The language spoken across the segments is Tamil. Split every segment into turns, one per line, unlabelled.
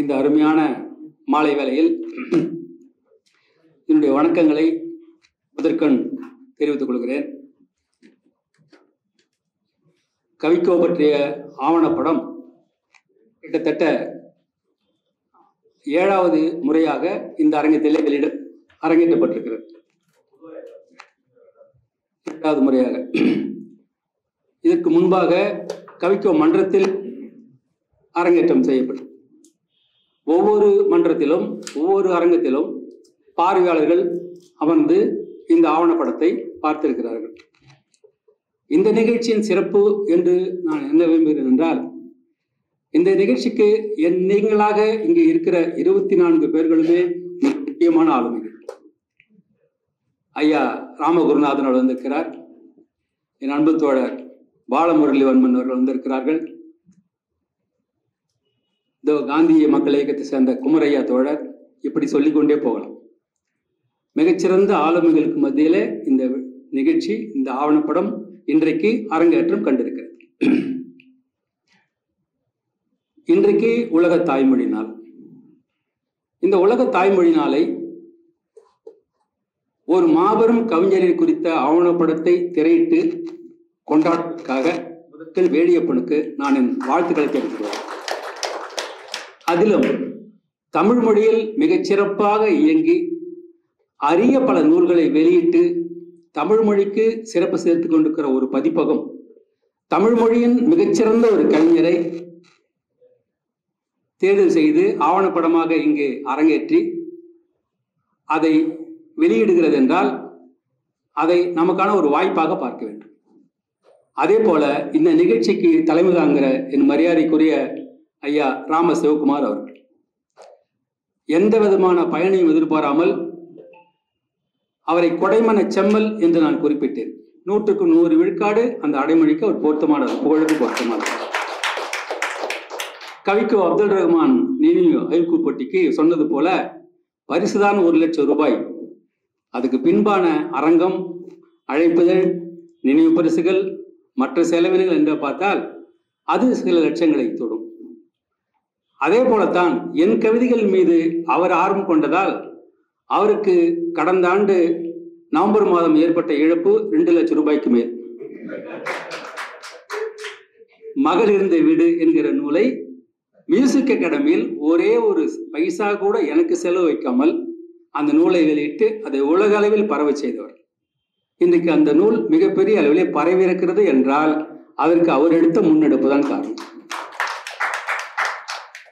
இந்த அருமையான மாலை வேளையில் என்னுடைய வணக்கங்களை முதற்கண் தெரிவித்துக் கொள்கிறேன். கவிக்கோ பற்றிய ஆவணப்படம் கிட்டத்தட்ட 7வது முறையாக இந்த அரங்கத்திலே அரங்கேற்றப்பட்டிருக்கிறது. 8வது முறையாக. இதற்கு முன்பாக கவிக்கோ மன்றத்தில் அரங்கேற்றம் செய்யப்பட்டது. ஒவ்வொரு மன்றத்திலும் ஒவ்வொரு அரங்கத்திலும் பார்வையாளர்கள் அமர்ந்து இந்த ஆவணப்படத்தை பார்த்திருக்கிறார்கள். இந்த நிகழ்ச்சியின் சிறப்பு என்று நான் என்ன விரும்புகிறேன் என்றால், இந்த நிகழ்ச்சிக்கு நீங்களாக இங்கே இருக்கிற 24 பேர்களுமே முக்கியமான ஆளுமைகள். ஐயா ராமகுருநாதன் அவர்கள் வந்திருக்கிறார். என் அன்பு தோழர் பாலமுரளிவர்மன் அவர்கள் வந்திருக்கிறார்கள். காந்திய மக்கள் இயக்கத்தை சேர்ந்த குமரையா தோழர், இப்படி சொல்லிக்கொண்டே போகலாம். மிகச்சிறந்த ஆளுமைகளுக்கு மத்தியிலே இந்த நிகழ்ச்சி, இந்த ஆவணப்படம் இன்றைக்கு அரங்கேற்றம் கண்டிருக்கிறது. இன்றைக்கு உலக தாய்மொழி நாள். இந்த உலக தாய்மொழி நாளை ஒரு மாபெரும் கவிஞரை குறித்த ஆவணப்படத்தை திரையிட்டு கொண்டாடுவதற்காக முதல் வேடியப்பனுக்கு நான் என் வாழ்த்துக்களை தெரிவிக்கிறேன். அதிலும் தமிழ் மொழியில் மிகச்சிறப்பாக இயங்கி அரிய பல நூல்களை வெளியிட்டு தமிழ் மொழிக்கு சிறப்பு சேர்த்து கொண்டிருக்கிற ஒரு பதிப்பகம், தமிழ் மொழியின் மிகச்சிறந்த ஒரு கவிஞரை தேர்வு செய்து ஆவணப்படமாக இங்கே அரங்கேற்றி அதை வெளியிடுகிறது என்றால் அதை நமக்கான ஒரு வாய்ப்பாக பார்க்க வேண்டும். அதே போல இந்த நிகழ்ச்சிக்கு தலைமை தாங்குகிற என் மரியாதைக்குரிய ஐயா ராம சிவகுமார் அவர்கள் எந்த விதமான பயனையும் எதிர்பாராமல் அவரை கொடைமன செம்மல் என்று நான் குறிப்பிட்டேன். 100க்கு 100 விழுக்காடு அந்த அடைமொழிக்கு அவர் பொருத்தமானவர், புகழுக்கு பொருத்தமானவர். கவிக்கோ அப்துல் ரஹ்மான் நினைவு ஐக்கூ போட்டிக்கு சொன்னது போல பரிசுதான் 1 லட்சம் ரூபாய். அதுக்கு பின்பான அரங்கம், அழைப்புதல், நினைவு பரிசுகள், மற்ற செலவினங்கள் என்று பார்த்தால் அது சில லட்சங்களை தொடும். அதே போலத்தான் என் கவிதைகள் மீது அவர் ஆர்வம் கொண்டதால் அவருக்கு கடந்த ஆண்டு நவம்பர் மாதம் ஏற்பட்ட இழப்பு 2 லட்சம் ரூபாய்க்கு மேல். மகள் இருந்த வீடு என்கிற நூலை மியூசிக் அகாடமியில் ஒரே ஒரு பைசா கூட எனக்கு செலவு வைக்காமல் அந்த நூலை வெளியிட்டு அதை உலக அளவில் பரவ செய்தவர். இன்றைக்கு அந்த நூல் மிகப்பெரிய அளவிலே பரவியிருக்கிறது என்றால் அதற்கு அவர் எடுத்த முன்னெடுப்பு தான் காரணம்.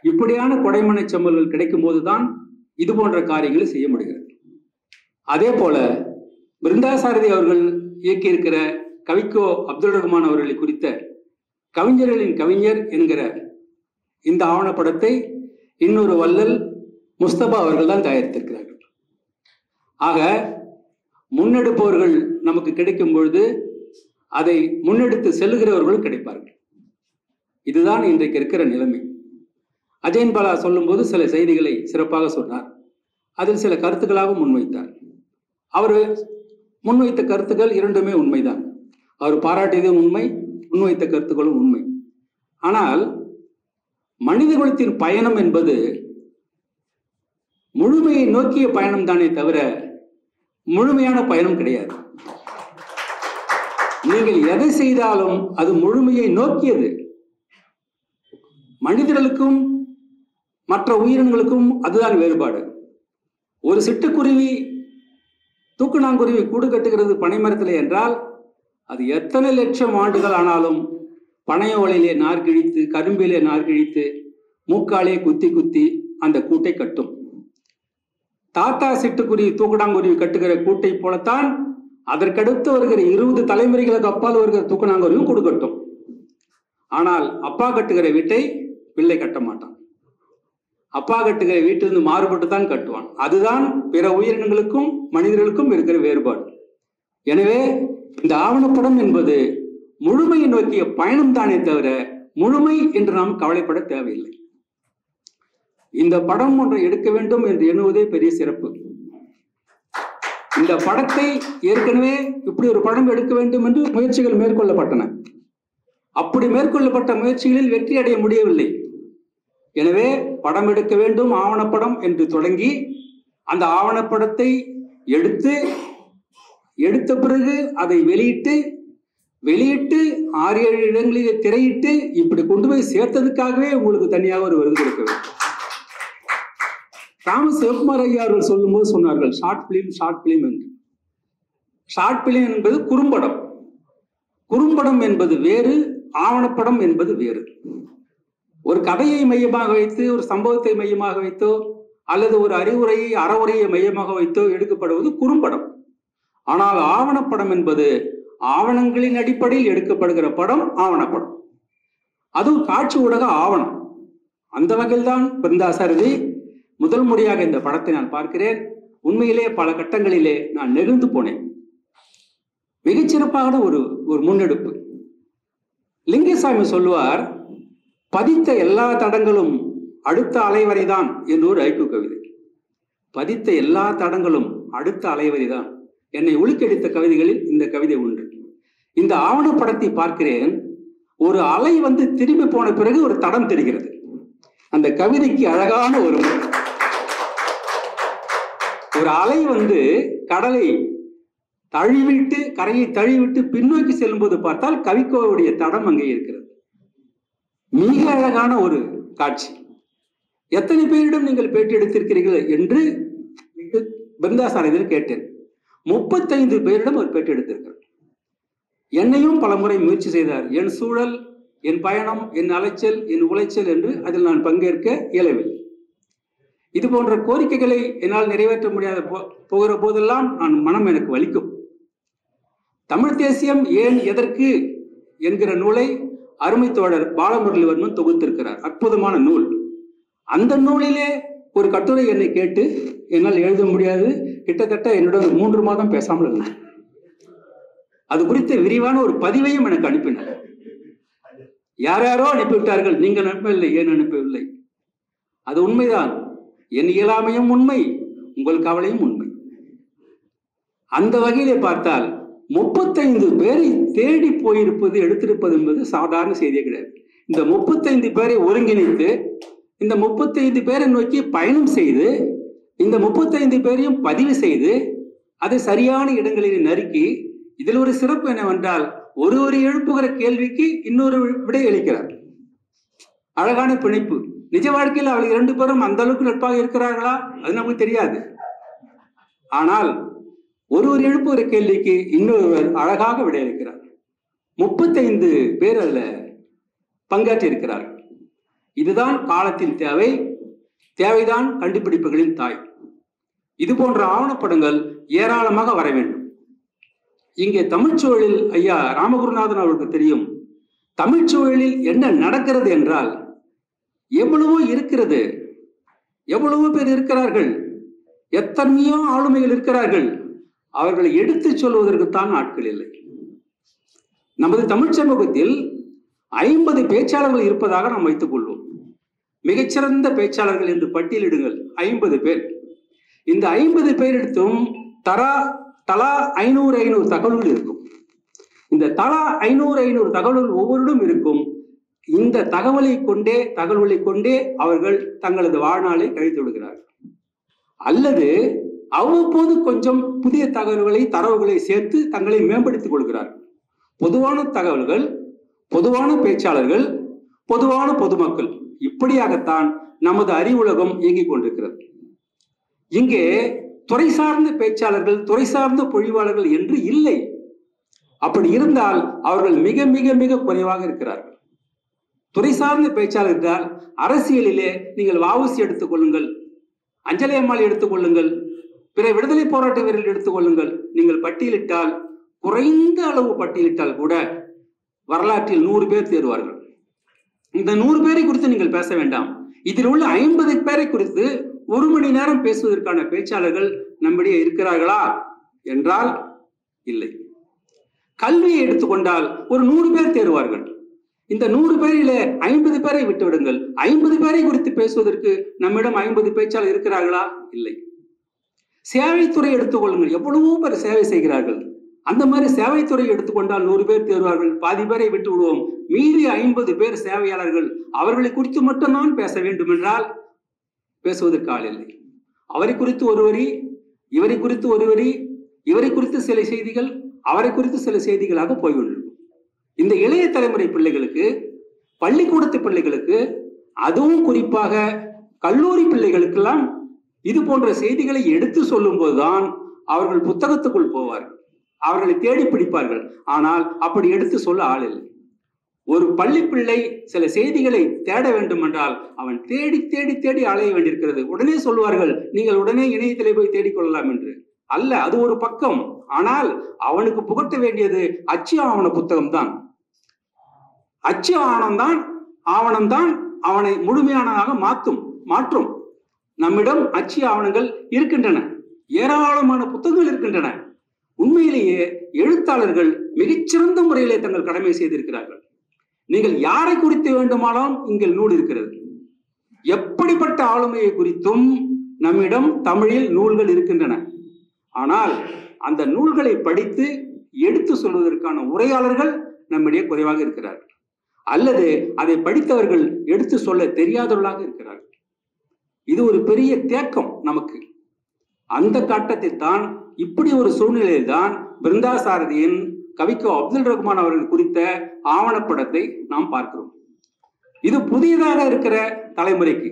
இப்படியான கொடைமனை செம்மல்கள் கிடைக்கும் போதுதான் இது போன்ற காரியங்களை செய்ய முடிகிறது. அதே போல பிருந்தாசாரதி அவர்கள் இயக்கியிருக்கிற கவிக்கோ அப்துல் ரஹ்மான் அவர்களை குறித்த கவிஞர்களின் கவிஞர் என்கிற இந்த ஆவணப்படத்தை இன்னொரு வள்ளல் முஸ்தபா அவர்கள் தான் தயாரித்திருக்கிறார்கள். ஆக முன்னெடுப்பவர்கள் நமக்கு கிடைக்கும் பொழுது அதை முன்னெடுத்து செல்லுகிறவர்களும் கிடைப்பார்கள். இதுதான் இன்றைக்கு இருக்கிற நிலைமை. அஜயன் பாலா சொல்லும் போது சில செய்திகளை சிறப்பாக சொன்னார். அதில் சில கருத்துக்களாக முன்வைத்தார். அவர் முன்வைத்த கருத்துக்கள் இரண்டுமே உண்மைதான். அவர் பாராட்டியதும் உண்மை, முன்வைத்த கருத்துக்களும் உண்மை. ஆனால் மனித குலத்தின் பயணம் என்பது முழுமையை நோக்கிய பயணம் தானே தவிர முழுமையான பயணம் கிடையாது. நீங்கள் எதை செய்தாலும் அது முழுமையை நோக்கியது. மனிதர்களுக்கும் மற்ற உயிரினங்களுக்கும் அதுதான் வேறுபாடு. ஒரு சிட்டுக்குருவி, தூக்குநாங்குருவி கூடு கட்டுகிறது பனைமரத்திலே என்றால் அது எத்தனை லட்சம் ஆண்டுகள் ஆனாலும் பனைய ஓலையிலே நார் கிழித்து, கரும்பிலே நார் கிழித்து, மூக்காலே குத்தி குத்தி அந்த கூட்டை கட்டும். தாத்தா சிட்டுக்குருவி தூக்குநாங்குருவி கட்டுகிற கூட்டை போலத்தான் அதற்கடுத்து வருகிற 20 தலைமுறைகளுக்கு அப்பால் வருகிற தூக்குநாங்குருவி கூடு கட்டும். ஆனால் அப்பா கட்டுகிற வீட்டை பிள்ளை கட்ட மாட்டான். அப்பா கட்டுகிற வீட்டிலிருந்து மாறுபட்டு தான் கட்டுவான். அதுதான் பிற உயிரினங்களுக்கும் மனிதர்களுக்கும் இருக்கிற வேறுபாடு. எனவே இந்த ஆவணப்படம் என்பது முழுமையை நோக்கிய பயணம் தானே தவிர முழுமை என்று நாம் கவலைப்பட தேவையில்லை. இந்த படம் ஒன்றை எடுக்க வேண்டும் என்று எண்ணுவதே பெரிய சிறப்பு. இந்த படத்தை ஏற்கனவே இப்படி ஒரு படம் எடுக்க வேண்டும் என்று முயற்சிகள் மேற்கொள்ளப்பட்டன. அப்படி மேற்கொள்ளப்பட்ட முயற்சிகளில் வெற்றி அடைய முடியவில்லை. எனவே படம் எடுக்க வேண்டும், ஆவணப்படம் என்று தொடங்கி அந்த ஆவணப்படத்தை எடுத்த பிறகு அதை வெளியிட்டு 6-7 இடங்களிலே திரையிட்டு இப்படி கொண்டு போய் சேர்த்ததுக்காகவே உங்களுக்கு தனியாக ஒரு விருது கொடுக்க வேண்டும். ராம சிவகுமார் ஐயா அவர்கள் சொல்லும்போது சொன்னார்கள் ஷார்ட் பிலிம் என்று. ஷார்ட் பிலிம் என்பது குறும்படம் என்பது வேறு, ஆவணப்படம் என்பது வேறு. ஒரு கதையை மையமாக வைத்து, ஒரு சம்பவத்தை மையமாக வைத்தோ அல்லது ஒரு அறவுரையை மையமாக வைத்தோ எடுக்கப்படுவது குறும்படம். ஆனால் ஆவணப்படம் என்பது ஆவணங்களின் அடிப்படையில் எடுக்கப்படுகிற படம் ஆவணப்படம். அதுவும் காட்சி ஊடக ஆவணம். அந்த வகையில் தான் பிருந்தாசாரதி முதல் முறையாக இந்த படத்தை நான் பார்க்கிறேன். உண்மையிலே பல கட்டங்களிலே நான் நெகிழ்ந்து போனேன். மிகச்சிறப்பான ஒரு முன்னெடுப்பு. லிங்கசாமி சொல்லுவார், பதித்த எல்லா தடங்களும் அடுத்த அலைவரைதான் என்று ஒரு ஐக்கு கவிதை. பதித்த எல்லா தடங்களும் அடுத்த அலைவரைதான். என்னை உலுக்கடித்த கவிதைகளில் இந்த கவிதை ஒன்று. இந்த ஆவணப்படத்தை பார்க்கிறேன். ஒரு அலை வந்து திரும்பி போன பிறகு ஒரு தடம் தெரிகிறது. அந்த கவிதைக்கு அழகான ஒரு அலை வந்து கடலை தழுவிட்டு, கரையை தழுவிட்டு பின்னோக்கி செல்லும் போது பார்த்தால் கவிக்கோவுடைய தடம் அங்கே இருக்கிறது. மிக அழகான ஒரு காட்சி. எத்தனை பேரிடம் நீங்கள் பேட்டி எடுத்திருக்கிறீர்கள் என்று பிருந்தாசாரதியில் கேட்டேன். 35 பேரிடம் அவர் பேட்டி எடுத்திருக்கிறார். என்னையும் பல முறை முயற்சி செய்தார். என் சூழல், என் பயணம், என் அலைச்சல், என் உளைச்சல் என்று அதில் நான் பங்கேற்க இயலவில்லை. இது போன்ற கோரிக்கைகளை என்னால் நிறைவேற்ற முடியாத போகிற போதெல்லாம் மனம் எனக்கு வலிக்கும். தமிழ் தேசியம் ஏன் எதற்கு என்கிற நூலை அருமை தோழர் பாலமுரளிவர்மன் தொகுத்திருக்கிறார். அற்புதமான நூல். அந்த நூலிலே ஒரு கட்டுரை என்னை கேட்டு என்னால் எழுத முடியாது. கிட்டத்தட்ட என்னுடன் 3 மாதம் பேசாமல் இருந்தேன். அது குறித்த விரிவான ஒரு பதிவையும் எனக்கு அனுப்பினார். யாரோ அனுப்பிவிட்டார்கள், நீங்கள் அனுப்பவில்லை, ஏன் அனுப்பவில்லை? அது உண்மைதான். என் இயலாமையும் உண்மை, உங்கள் கவலையும் உண்மை. அந்த வகையிலே பார்த்தால் 35 பேரை தேடி போயிருப்பது, எடுத்திருப்பது என்பது சாதாரண செய்தியே கிடையாது. இந்த 35 பேரை ஒருங்கிணைத்து, இந்த 35 பேரை நோக்கி பயணம் செய்து, இந்த 35 பேரையும் பதிவு செய்து, அதை சரியான இடங்களில் நறுக்கி, இதில் ஒரு சிறப்பு என்னவென்றால் ஒரு எழுப்புகிற கேள்விக்கு இன்னொரு விடை அளிக்கிறார். அழகான பிணைப்பு. நிஜ வாழ்க்கையில் அவர்கள் 2 பேரும் அந்த அளவுக்கு நட்பாக இருக்கிறார்களா அது நமக்கு தெரியாது. ஆனால் ஒரு எழுப்புகிற கேள்விக்கு இன்னொருவர் அழகாக விடையளிக்கிறார். 35 பேர் அதுல பங்காற்றி இருக்கிறார்கள். இதுதான் காலத்தின் தேவைதான் கண்டுபிடிப்புகளின் தாய். இது போன்ற ஆவணப்படங்கள் ஏராளமாக வர வேண்டும். இங்கே தமிழ்ச்சூழலில் ஐயா ராமகுருநாதன் அவருக்கு தெரியும். தமிழ்ச்சூழலில் என்ன நடக்கிறது என்றால் எவ்வளவோ இருக்கிறது, எவ்வளவோ பேர் இருக்கிறார்கள், எத்தனையோ ஆளுமைகள் இருக்கிறார்கள். அவர்களை எடுத்து சொல்வதற்குத்தான் ஆட்கள் இல்லை. நமது தமிழ் சமூகத்தில் 50 பேச்சாளர்கள் இருப்பதாக நாம் வைத்துக் கொள்வோம். மிகச்சிறந்த பேச்சாளர்கள் என்று பட்டியலிடுங்கள். 50 பேர். இந்த 50 பேரிடத்தும் தலா 500 தகவல்கள் இருக்கும். இந்த தலா 500 தகவல்கள் ஒவ்வொருடும் இருக்கும். இந்த தகவல்களை கொண்டே அவர்கள் தங்களது வாழ்நாளை கழித்து விடுகிறார்கள். அல்லது அவ்வப்போது கொஞ்சம் புதிய தரவுகளை சேர்த்து தங்களை மேம்படுத்திக் கொள்கிறார்கள். பொதுவான தகவல்கள், பொதுவான பேச்சாளர்கள், பொதுவான பொதுமக்கள், இப்படியாகத்தான் நமது அறிவுலகம் இயங்கிக் கொண்டிருக்கிறது. இங்கே துறை சார்ந்த பேச்சாளர்கள், துறை சார்ந்த பொழிவாளர்கள் என்று இல்லை. அப்படி இருந்தால் அவர்கள் மிக மிக மிக குறைவாக இருக்கிறார்கள். துறை சார்ந்த பேச்சாளர் என்றால் அரசியலிலே நீங்கள் வஉசி எடுத்துக் கொள்ளுங்கள், அஞ்சலி அம்மாள் எடுத்துக் கொள்ளுங்கள், பிற விடுதலை போராட்ட வீரர்கள் எடுத்துக் கொள்ளுங்கள். நீங்கள் பட்டியலிட்டால், குறைந்த அளவு பட்டியலிட்டால் கூட வரலாற்றில் 100 பேர் தேர்வார்கள். இந்த 100 பேரை குறித்து நீங்கள் பேச வேண்டாம். இதில் உள்ள 50 பேரை குறித்து 1 மணி நேரம் பேசுவதற்கான பேச்சாளர்கள் நம்மிடையே இருக்கிறார்களா என்றால் இல்லை. கல்வியை எடுத்துக்கொண்டால் ஒரு 100 பேர் தேர்வார்கள். இந்த 100 பேரிலே 50 பேரை விட்டு விடுங்கள். 50 பேரை குறித்து பேசுவதற்கு நம்மிடம் 50 பேச்சாளர் இருக்கிறார்களா? இல்லை. சேவைத்துறை எடுத்துக்கொள்ளுங்கள். எவ்வளவோ பேர் சேவை செய்கிறார்கள். அந்த மாதிரி சேவைத்துறை எடுத்துக்கொண்டால் 100 பேர் தேர்வார்கள். பாதி பேரை விட்டு விடுவோம். மீதி 50 பேர் சேவையாளர்கள். அவர்களை குறித்து மட்டும்தான் பேச வேண்டும் என்றால் பேசுவதற்கு ஆள் இல்லை. அவரை குறித்து ஒரு வரி, இவரை குறித்து ஒரு வரி, இவரை குறித்து சில செய்திகள், அவரை குறித்து சில செய்திகளாக போய்விடும். இந்த இளைய தலைமுறை பிள்ளைகளுக்கு, பள்ளிக்கூடத்து பிள்ளைகளுக்கு, அதுவும் குறிப்பாக கல்லூரி பிள்ளைகளுக்கெல்லாம் இது போன்ற செய்திகளை எடுத்து சொல்லும் போதுதான் அவர்கள் புத்தகத்துக்குள் போவார்கள், அவர்களை தேடி பிடிப்பார்கள். ஆனால் அப்படி எடுத்து சொல்ல ஆள் இல்லை. ஒரு பள்ளி பிள்ளை சில செய்திகளை தேட வேண்டும் என்றால் அவன் தேடி தேடி தேடி அலைய வேண்டியிருக்கிறது. உடனே சொல்வார்கள், நீங்கள் உடனே இணையத்திலே போய் தேடிக்கொள்ளலாம் என்று. அல்ல, அது ஒரு பக்கம். ஆனால் அவனுக்கு புகட்ட வேண்டியது அச்சு ஆவண புத்தகம் தான். அச்சு ஆவணம்தான் அவனை முழுமையானதாக மாற்றும். நம்மிடம் அச்சு ஆவணங்கள் இருக்கின்றன, ஏராளமான புத்தகங்கள் இருக்கின்றன. உண்மையிலேயே எழுத்தாளர்கள் மிகச்சிறந்த முறையிலே தங்கள் கடமை செய்திருக்கிறார்கள். நீங்கள் யாரை குறித்து வேண்டுமானாலும் இங்கே நூல் இருக்கிறது. எப்படிப்பட்ட ஆளுமையை குறித்தும் நம்மிடம் தமிழில் நூல்கள் இருக்கின்றன. ஆனால் அந்த நூல்களை படித்து எடுத்து சொல்வதற்கான உரையாளர்கள் நம்மிடையே குறைவாக இருக்கிறார்கள், அல்லது அதை படித்தவர்கள் எடுத்து சொல்ல தெரியாதவர்களாக இருக்கிறார்கள். இது ஒரு பெரிய தேக்கம் நமக்கு. அந்த கட்டத்தில் தான், இப்படி ஒரு சூழ்நிலையில் தான் பிருந்தா சாரதியின் கவிக்கோ அப்துல் ரஹ்மான் அவர்கள் குறித்த ஆவணப்படத்தை நாம் பார்க்கிறோம். இது புதியதாக இருக்கிற தலைமுறைக்கு,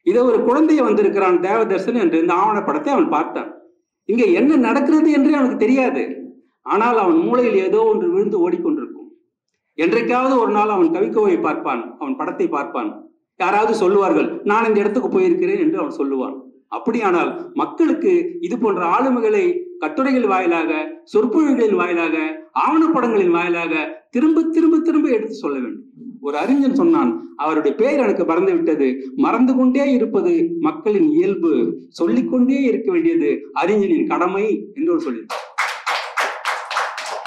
இதை ஒரு குழந்தைய வந்திருக்கிறான் தேவதர்சன் என்று இந்த ஆவணப்படத்தை அவன் பார்த்தான். இங்க என்ன நடக்கிறது என்றே அவனுக்கு தெரியாது. ஆனால் அவன் மூளையில் ஏதோ ஒன்று விழுந்து ஓடிக்கொண்டிருக்கும். என்றைக்காவது ஒரு நாள் அவன் கவிக்கோவை பார்ப்பான், அவன் படத்தை பார்ப்பான். யாராவது சொல்லுவார்கள், நான் இந்த இடத்துக்கு போயிருக்கிறேன் என்று அவன் சொல்லுவான். அப்படியானால் மக்களுக்கு இது போன்ற ஆளுமைகளை கட்டுரைகள் வாயிலாக, சொற்பொழிவுகளின் வாயிலாக, ஆவணப்படங்களின் வாயிலாக திரும்ப திரும்ப திரும்ப எடுத்து சொல்ல வேண்டும். ஒரு அறிஞன் சொன்னான், அவருடைய பெயர் எனக்கு மறந்து விட்டது, மறந்து கொண்டே இருப்பது மக்களின் இயல்பு, சொல்லிக்கொண்டே இருக்க வேண்டியது அறிஞனின் கடமை என்று சொல்லியிருக்கார்.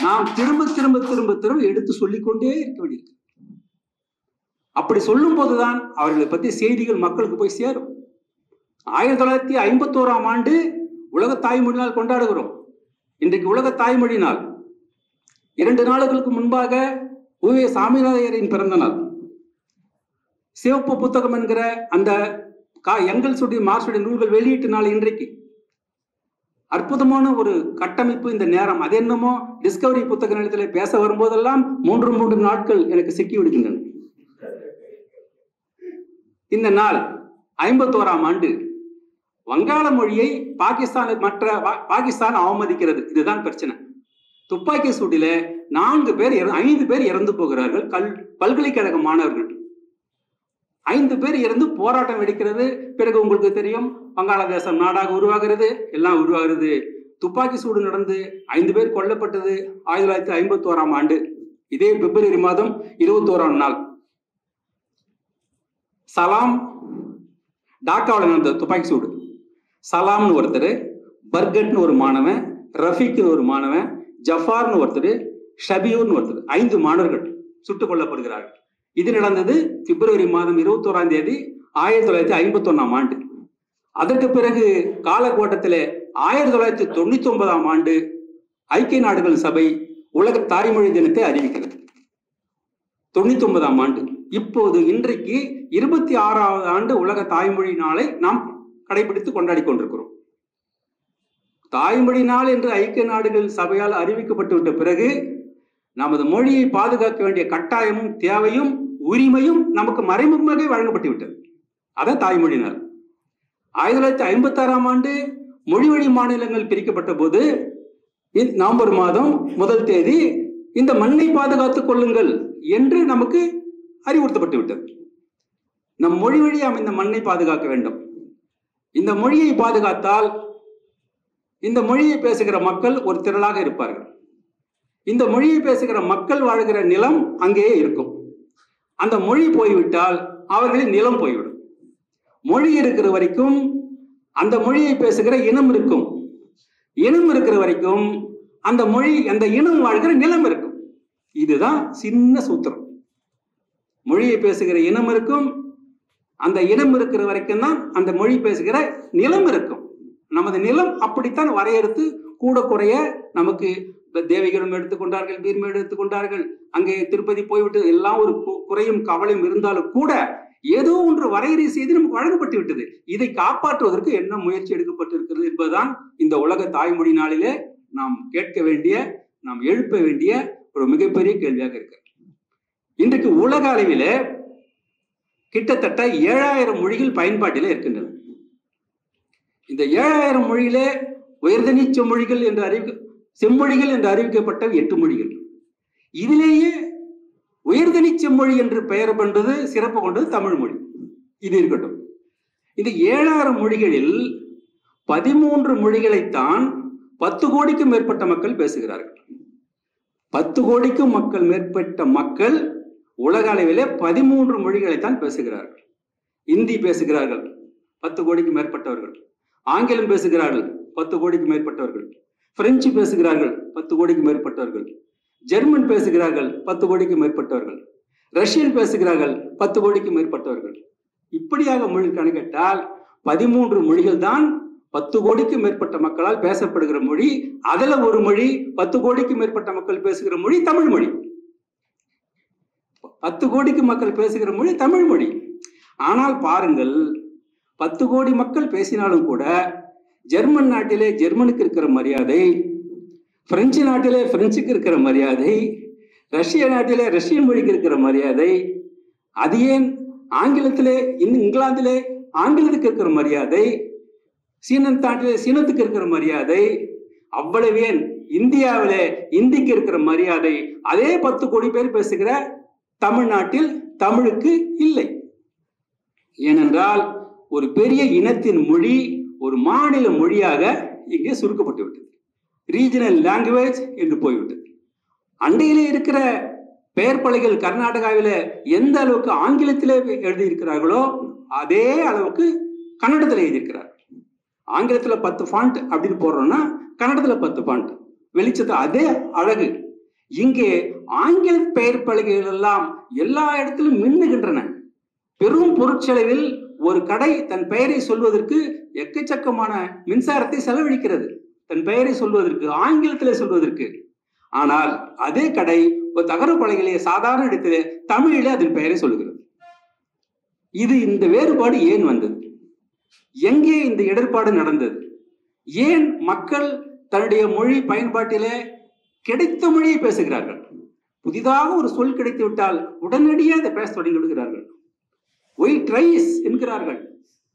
நாம் திரும்ப திரும்ப திரும்ப திரும்ப எடுத்து சொல்லிக்கொண்டே இருக்க வேண்டியிருக்கு. அப்படி சொல்லும் போதுதான் அவர்களை பற்றி செய்திகள் மக்களுக்கு போய் சேரும். 1951ஆம் ஆண்டு உலக தாய்மொழி நாள் கொண்டாடுகிறோம். இன்றைக்கு உலக தாய்மொழி நாள். 2 நாளுக்கு முன்பாக உவே சாமிநாதையரின் பிறந்த நாள். சிவப்பு புத்தகம் என்கிற அந்த எங்கல் சுடி மார்சுடைய நூல்கள் வெளியீட்டு நாள் இன்றைக்கு. அற்புதமான ஒரு கட்டமைப்பு இந்த நேரம். அது என்னமோ டிஸ்கவரி புத்தக நிலையத்தில் பேச வரும்போதெல்லாம் 3 நாட்கள் எனக்கு சிக்கி விடுகின்றன. இந்த நாள் 51ஆம் ஆண்டு வங்காள மொழியை பாகிஸ்தான் அவமதிக்கிறது. இதுதான் பிரச்சனை. துப்பாக்கி சூட்டில 5 பேர் இறந்து போகிறார்கள். பல்கலைக்கழக மாணவர்கள் 5 பேர் இறந்து போராட்டம் வெடிக்கிறது. பிறகு உங்களுக்கு தெரியும், வங்காளதேசம் நாடாக உருவாகிறது, எல்லாம் உருவாகிறது. துப்பாக்கி சூடு நடந்து 5 பேர் கொல்லப்பட்டது 1951ஆம் ஆண்டு. இதே பிப்ரவரி மாதம் 21ஆம் நாள் சலாம் டாக்காவில் நடந்த துப்பாக்கி சூடு. சலாம்னு ஒருத்தர், பர்கட்னு ஒரு மாணவன், ரஃபீக்னு ஒரு மாணவன், ஜஃபார்னு ஒருத்தர், ஷபியூர்னு ஒருத்தர், 5 மாணவர்கள் சுட்டுக் கொல்லப்படுகிறார்கள். இது நடந்தது பிப்ரவரி மாதம் 21ஆம் தேதி 1951ஆம் ஆண்டு. அதற்கு பிறகு காலகோட்டத்தில் 1999ஆம் ஆண்டு ஐக்கிய நாடுகள் சபை உலக தாய்மொழி தினத்தை அறிவிக்கிறது. 99ஆம் ஆண்டு. இப்போது இன்றைக்கு 26வது ஆண்டு உலக தாய்மொழி நாளை நாம் கடைபிடித்து கொண்டாடி கொண்டிருக்கிறோம். தாய்மொழி நாள் என்று ஐக்கிய நாடுகள் சபையால் அறிவிக்கப்பட்டு விட்ட பிறகு நமது மொழியை பாதுகாக்க வேண்டிய கட்டாயமும் தேவையும் உரிமையும் நமக்கு மறைமுகமாக வழங்கப்பட்டு விட்டது. அதான் தாய்மொழி நாள். 1956ஆம் ஆண்டு மொழி வழி மாநிலங்கள் பிரிக்கப்பட்ட போது நவம்பர் மாதம் 1 தேதி இந்த மண்ணை பாதுகாத்துக் கொள்ளுங்கள் என்று நமக்கு அறிவுறுத்தப்பட்டு விட்டது. நம் மொழி வழி அமைந்த மண்ணை பாதுகாக்க வேண்டும். இந்த மொழியை பாதுகாத்தால் இந்த மொழியை பேசுகிற மக்கள் ஒரு திரளாக இருப்பார்கள். இந்த மொழியை பேசுகிற மக்கள் வாழ்கிற நிலம் அங்கேயே இருக்கும். அந்த மொழி போய்விட்டால் அவர்களின் நிலம் போய்விடும். மொழி இருக்கிற வரைக்கும் அந்த மொழியை பேசுகிற இனம் இருக்கும். இனம் இருக்கிற வரைக்கும் அந்த இனம் வாழ்கிற நிலம் இருக்கும். இதுதான் சின்ன சூத்திரம். மொழியை பேசுகிற இனம் இருக்கும். அந்த இனம் இருக்கிற வரைக்கும் தான் அந்த மொழி பேசுகிற நிலம் இருக்கும். நமது நிலம் அப்படித்தான் வரையறுத்து கூட குறைய நமக்கு தேவிகளும் எடுத்துக்கொண்டார்கள், பீர்மேடு எடுத்துக்கொண்டார்கள், அங்கே திருப்பதி போய்விட்டு எல்லாம் ஒரு குறையும் கவலையும் இருந்தாலும் கூட ஏதோ ஒன்று வரையறை செய்து நமக்கு வழங்கப்பட்டு விட்டது. இதை காப்பாற்றுவதற்கு என்ன முயற்சி எடுக்கப்பட்டிருக்கிறது என்பதுதான் இந்த உலக தாய்மொழி நாளிலே நாம் கேட்க வேண்டிய, நாம் எழுப்ப வேண்டிய ஒரு மிகப்பெரிய கேள்வியாக இருக்கு. இன்றைக்கு உலக அளவிலே கிட்டத்தட்ட 7000 மொழிகள் பயன்பாட்டிலே இருக்கின்றன. இந்த 7000 மொழியிலே உயர்தனி செம்மொழிகள் என்று செம்மொழிகள் என்று அறிவிக்கப்பட்ட 8 மொழிகள். இதிலேயே உயர்தனி செம்மொழி என்று பெயர் கொண்டது, சிறப்பு கொண்டது தமிழ் மொழி. இது இருக்கட்டும். இந்த 7000 மொழிகளில் 13 மொழிகளைத்தான் 10 கோடிக்கும் மேற்பட்ட மக்கள் பேசுகிறார்கள். 10 கோடிக்கும் மேற்பட்ட மக்கள் உலக அளவிலே 13 மொழிகளைத்தான் பேசுகிறார்கள். இந்தி பேசுகிறார்கள் 10 கோடிக்கு மேற்பட்டவர்கள், ஆங்கிலம் பேசுகிறார்கள் 10 கோடிக்கு மேற்பட்டவர்கள், பிரெஞ்சு பேசுகிறார்கள் 10 கோடிக்கு மேற்பட்டவர்கள், ஜெர்மன் பேசுகிறார்கள் 10 கோடிக்கு மேற்பட்டவர்கள், ரஷ்யன் பேசுகிறார்கள் 10 கோடிக்கு மேற்பட்டவர்கள். இப்படியாக மொழி கணக்கிட்டால் 13 மொழிகள் தான் 10 கோடிக்கு மேற்பட்ட மக்களால் பேசப்படுகிற மொழி. அதுல ஒரு மொழி 10 கோடிக்கு மேற்பட்ட மக்கள் பேசுகிற மொழி தமிழ் மொழி. 10 கோடிக்கு மக்கள் பேசுகிற மொழி தமிழ் மொழி. ஆனால் பாருங்கள், 10 கோடி மக்கள் பேசினாலும் கூட ஜெர்மன் நாட்டிலே ஜெர்மனுக்கு இருக்கிற மரியாதை, பிரெஞ்சு நாட்டிலே பிரெஞ்சுக்கு இருக்கிற மரியாதை, ரஷ்ய நாட்டிலே ரஷ்யன் மொழிக்கு இருக்கிற மரியாதை, அது ஏன் ஆங்கிலத்திலே இங்கிலாந்திலே ஆங்கிலத்துக்கு இருக்கிற மரியாதை, சீன நாட்டிலே சீனத்துக்கு இருக்கிற மரியாதை, அவ்வளவு ஏன் இந்தியாவிலே இந்திக்கு இருக்கிற மரியாதை அதே 10 கோடி பேர் பேசுகிற தமிழ்நாட்டில் தமிழுக்கு இல்லை. ஏனென்றால் ஒரு பெரிய இனத்தின் மொழி ஒரு மாநில மொழியாக இங்கே சுருக்கப்பட்டு விட்டது. ரீஜனல் லாங்குவேஜ் என்று போய்விட்டது. அண்டையிலே இருக்கிற பெயர் பலகைகள் கர்நாடகாவில எந்த அளவுக்கு ஆங்கிலத்திலே எழுதியிருக்கிறார்களோ அதே அளவுக்கு கன்னடத்தில் எழுதியிருக்கிறார். ஆங்கிலத்தில் 10 ஃபாண்ட் அப்படின்னு போடுறோம்னா கன்னடத்தில் 10 ஃபாண்ட், வெளிச்சத்தை அதே அழகு. இங்கே ஆங்கில பெயர் பலகைகள் எல்லாம் எல்லா இடத்திலும் மின்னுகின்றன. பெரும் பொருட்செலவில் ஒரு கடை தன் பெயரை சொல்வதற்கு எக்கச்சக்கமான மின்சாரத்தை செலவழிக்கிறது, தன் பெயரை சொல்வதற்கு, ஆங்கிலத்திலே சொல்வதற்கு. ஆனால் அதே கடை ஒரு தகர பலகையிலே சாதாரண இடத்திலே தமிழிலே அதன் பெயரை சொல்லுகிறது. இந்த வேறுபாடு ஏன் வந்தது? எங்கே இந்த இடர்பாடு நடந்தது? ஏன் மக்கள் தன்னுடைய மொழி பயன்பாட்டிலே கிடைத்த மொழியை பேசுகிறார்கள்? புதிதாக ஒரு சொல் கிடைத்து விட்டால் உடனடியாக அதை பேச தொடங்கி விடுகிறார்கள். ஒயிட் ரைஸ் என்கிறார்கள்.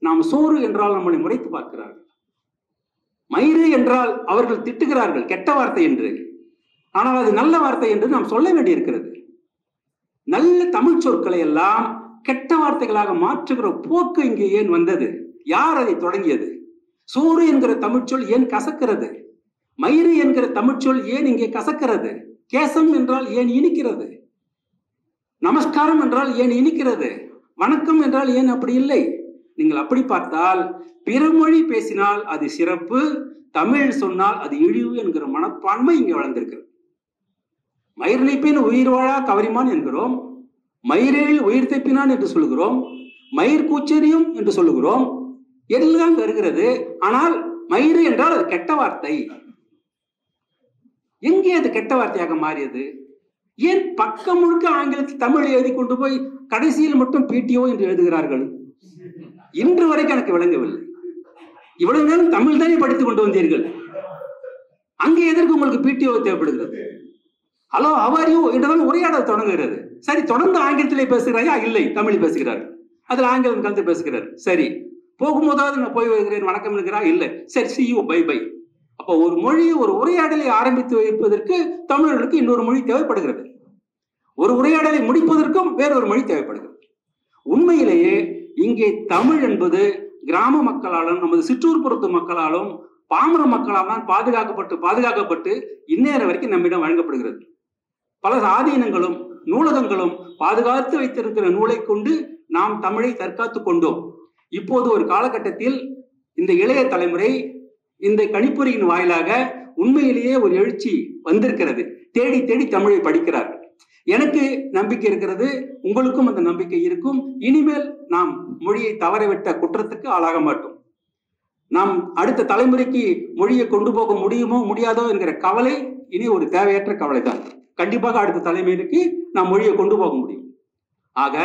நாம் சோறு என்றால் நம்மளை முறைத்து பார்க்கிறார்கள். மயிறு என்றால் அவர்கள் திட்டுகிறார்கள், கெட்ட வார்த்தை என்று. ஆனால் அது நல்ல வார்த்தை என்று நாம் சொல்ல வேண்டியிருக்கிறது. நல்ல தமிழ் சொற்களை எல்லாம் கெட்ட வார்த்தைகளாக மாற்றுகிற போக்கு இங்கே ஏன் வந்தது? யார் அதை தொடங்கியது? சோறு என்கிற தமிழ்ச்சொல் ஏன் கசக்கிறது? மயிறு என்கிற தமிழ்ச்சொல் ஏன் இங்கே கசக்கிறது? கேசம் என்றால் ஏன் இனிக்கிறது? நமஸ்காரம் என்றால் ஏன் இனிக்கிறது? வணக்கம் என்றால் ஏன் அப்படி இல்லை? நீங்கள் அப்படி பார்த்தால் பிற மொழி பேசினால் அது சிறப்பு, தமிழ் சொன்னால் அது இழிவு என்கிற மனப்பான்மை இங்கே வளர்ந்திருக்கிறது. மயிர் நீப்பின் உயிர் வாழா கவரிமான் என்கிறோம், மயிரில் உயிர் தைப்பினான் என்று சொல்லுகிறோம், மயிர் கூச்சரியும் என்று சொல்லுகிறோம், எல்லாம் வருகிறது. ஆனால் மயிறு என்றால் அது கெட்ட வார்த்தை. எங்கே அது கெட்ட வார்த்தையாக மாறியது? ஏன் பக்கம் முழுக்க ஆங்கிலத்தில் தமிழ் எழுதி கொண்டு போய் கடைசியில் மட்டும் பிடிஓ என்று எழுதுகிறார்கள்? இன்று வரைக்கும் எனக்கு விளங்கவில்லை. இவ்வளவு நேரம் தமிழ் தானே படித்துக் கொண்டு வந்தீர்கள், அங்கே எதற்கு உங்களுக்கு பிடிஓ தேவைப்படுகிறது? ஹலோ ஹவ் ஆர் யூ என்றுதான் உரையாடல் தொடங்குகிறது. சரி, தொடர்ந்து ஆங்கிலத்திலே பேசுகிறாயா? இல்லை, தமிழ் பேசுகிறார்கள். அதில் ஆங்கிலம் கலந்து பேசுகிறார். சரி, போகும்போதாவது நான் போய் வருகிறேன் வணக்கம் இருக்கிறா? இல்லை. சரி, see you, bye bye. அப்போ ஒரு மொழி, ஒரு உரையாடலை ஆரம்பித்து வைப்பதற்கு தமிழர்களுக்கு இன்னொரு மொழி தேவைப்படுகிறது. ஒரு உரையாடலை முடிப்பதற்கும் வேறொரு மொழி தேவைப்படுகிறது. உண்மையிலேயே இங்கே தமிழ் என்பது கிராம மக்களாலும் நமது சிற்றூர்புறத்து மக்களாலும் பாமர மக்களால் தான் பாதுகாக்கப்பட்டு இந்நேரம் வரைக்கும் நம்மிடம் வழங்கப்படுகிறது. பல ஆதீனங்களும் நூலகங்களும் பாதுகாத்து வைத்திருக்கிற நூலை கொண்டு நாம் தமிழை தற்காத்து கொண்டோம். இப்போது ஒரு காலகட்டத்தில் இந்த இளைய தலைமுறை இந்த கணிப்பொறியின் வாயிலாக உண்மையிலேயே ஒரு எழுச்சி வந்திருக்கிறது. தேடி தேடி தமிழை படிக்கிறார்கள். எனக்கு நம்பிக்கை இருக்கிறது, உங்களுக்கும் அந்த நம்பிக்கை இருக்கும். இனிமேல் நாம் மொழியை தவறவிட்ட குற்றத்துக்கு ஆளாக மாட்டோம். நாம் அடுத்த தலைமுறைக்கு மொழியை கொண்டு போக முடியுமோ முடியாதோ என்கிற கவலை இனி ஒரு தேவையற்ற கவலை தான். கண்டிப்பாக அடுத்த தலைமுறைக்கு நாம் மொழியை கொண்டு போக முடியும். ஆக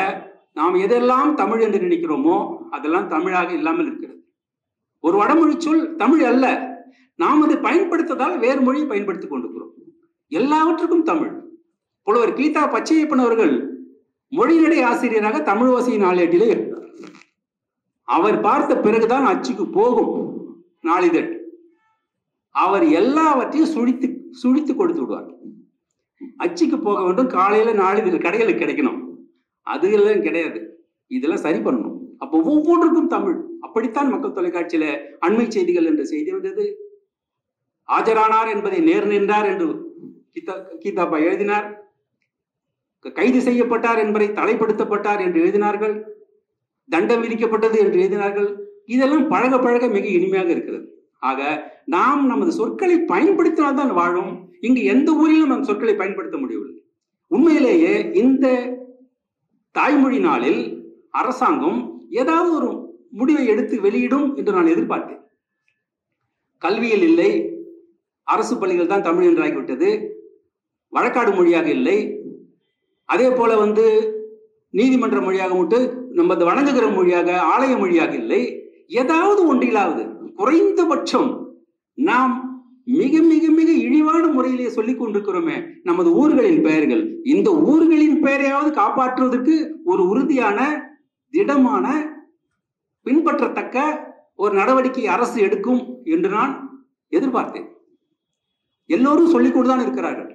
நாம் எதெல்லாம் தமிழ் என்று நினைக்கிறோமோ அதெல்லாம் தமிழாக இல்லாமல் இருக்கிறது. ஒரு வடமொழி சொல் தமிழ் அல்ல, நாம் அதை பயன்படுத்ததால் வேறு மொழியை பயன்படுத்திக் கொண்டிருக்கிறோம். எல்லாவற்றுக்கும் தமிழ். புலவர் கீதா பச்சையப்பன் அவர்கள் மொழிநடை ஆசிரியராக தமிழ் ஓசை நாளேட்டிலே இருந்தார். அவர் பார்த்த பிறகுதான் அச்சுக்கு போகும் நாளிதழ். அவர் எல்லாவற்றையும் சுழித்து கொடுத்து விடுவார். அச்சுக்கு போக வேண்டும், காலையில நாளிதழ் கடைகளுக்கு கிடைக்கணும், அது எல்லாம் கிடையாது. இதெல்லாம் சரி பண்ணணும். அப்போ ஒவ்வொன்றுக்கும் தமிழ். அப்படித்தான் மக்கள் தொலைக்காட்சியில அண்மை செய்திகள் என்ற செய்தி வந்தது. ஆஜரானார் என்பதை நேர் நின்றார் என்று கீதாப்பா எழுதினார். கைது செய்யப்பட்டார் என்பதை தலைப்படுத்தப்பட்டார் என்று எழுதினார்கள். தண்டம் விதிக்கப்பட்டது என்று எழுதினார்கள். இதெல்லாம் பழக பழக மிக இனிமையாக இருக்கிறது. ஆக நாம் நமது சொற்களை பயன்படுத்தினால்தான் வாழும். இங்கு எந்த ஊரிலும் நம் சொற்களை பயன்படுத்த முடியவில்லை. உண்மையிலேயே இந்த தாய்மொழி நாளில் அரசாங்கம் ஏதாவது ஒரு முடிவை எடுத்து வெளியிடும் என்று நான் எதிர்பார்த்தேன். கல்வியில் இல்லை, அரசு பள்ளிகள் தான் தமிழ் என்றாகிவிட்டது, வழக்காடு மொழியாக இல்லை, அதே போல நீதிமன்ற மொழியாக மட்டும் நம்ம வணங்குகிற மொழியாக ஆலய மொழியாக இல்லை. ஏதாவது ஒன்றிலாவது குறைந்தபட்சம் நாம் மிக மிக மிக இழிவான முறையிலே சொல்லிக் கொண்டிருக்கிறோமே நமது ஊர்களின் பெயர்கள். இந்த ஊர்களின் பெயரையாவது காப்பாற்றுவதற்கு ஒரு உறுதியான திடமான பின்பற்றத்தக்க ஒரு நடவடிக்கை அரசு எடுக்கும் என்று நான் எதிர்பார்த்தேன். எல்லோரும் சொல்லிக் கொண்டுதான் இருக்கிறார்கள்.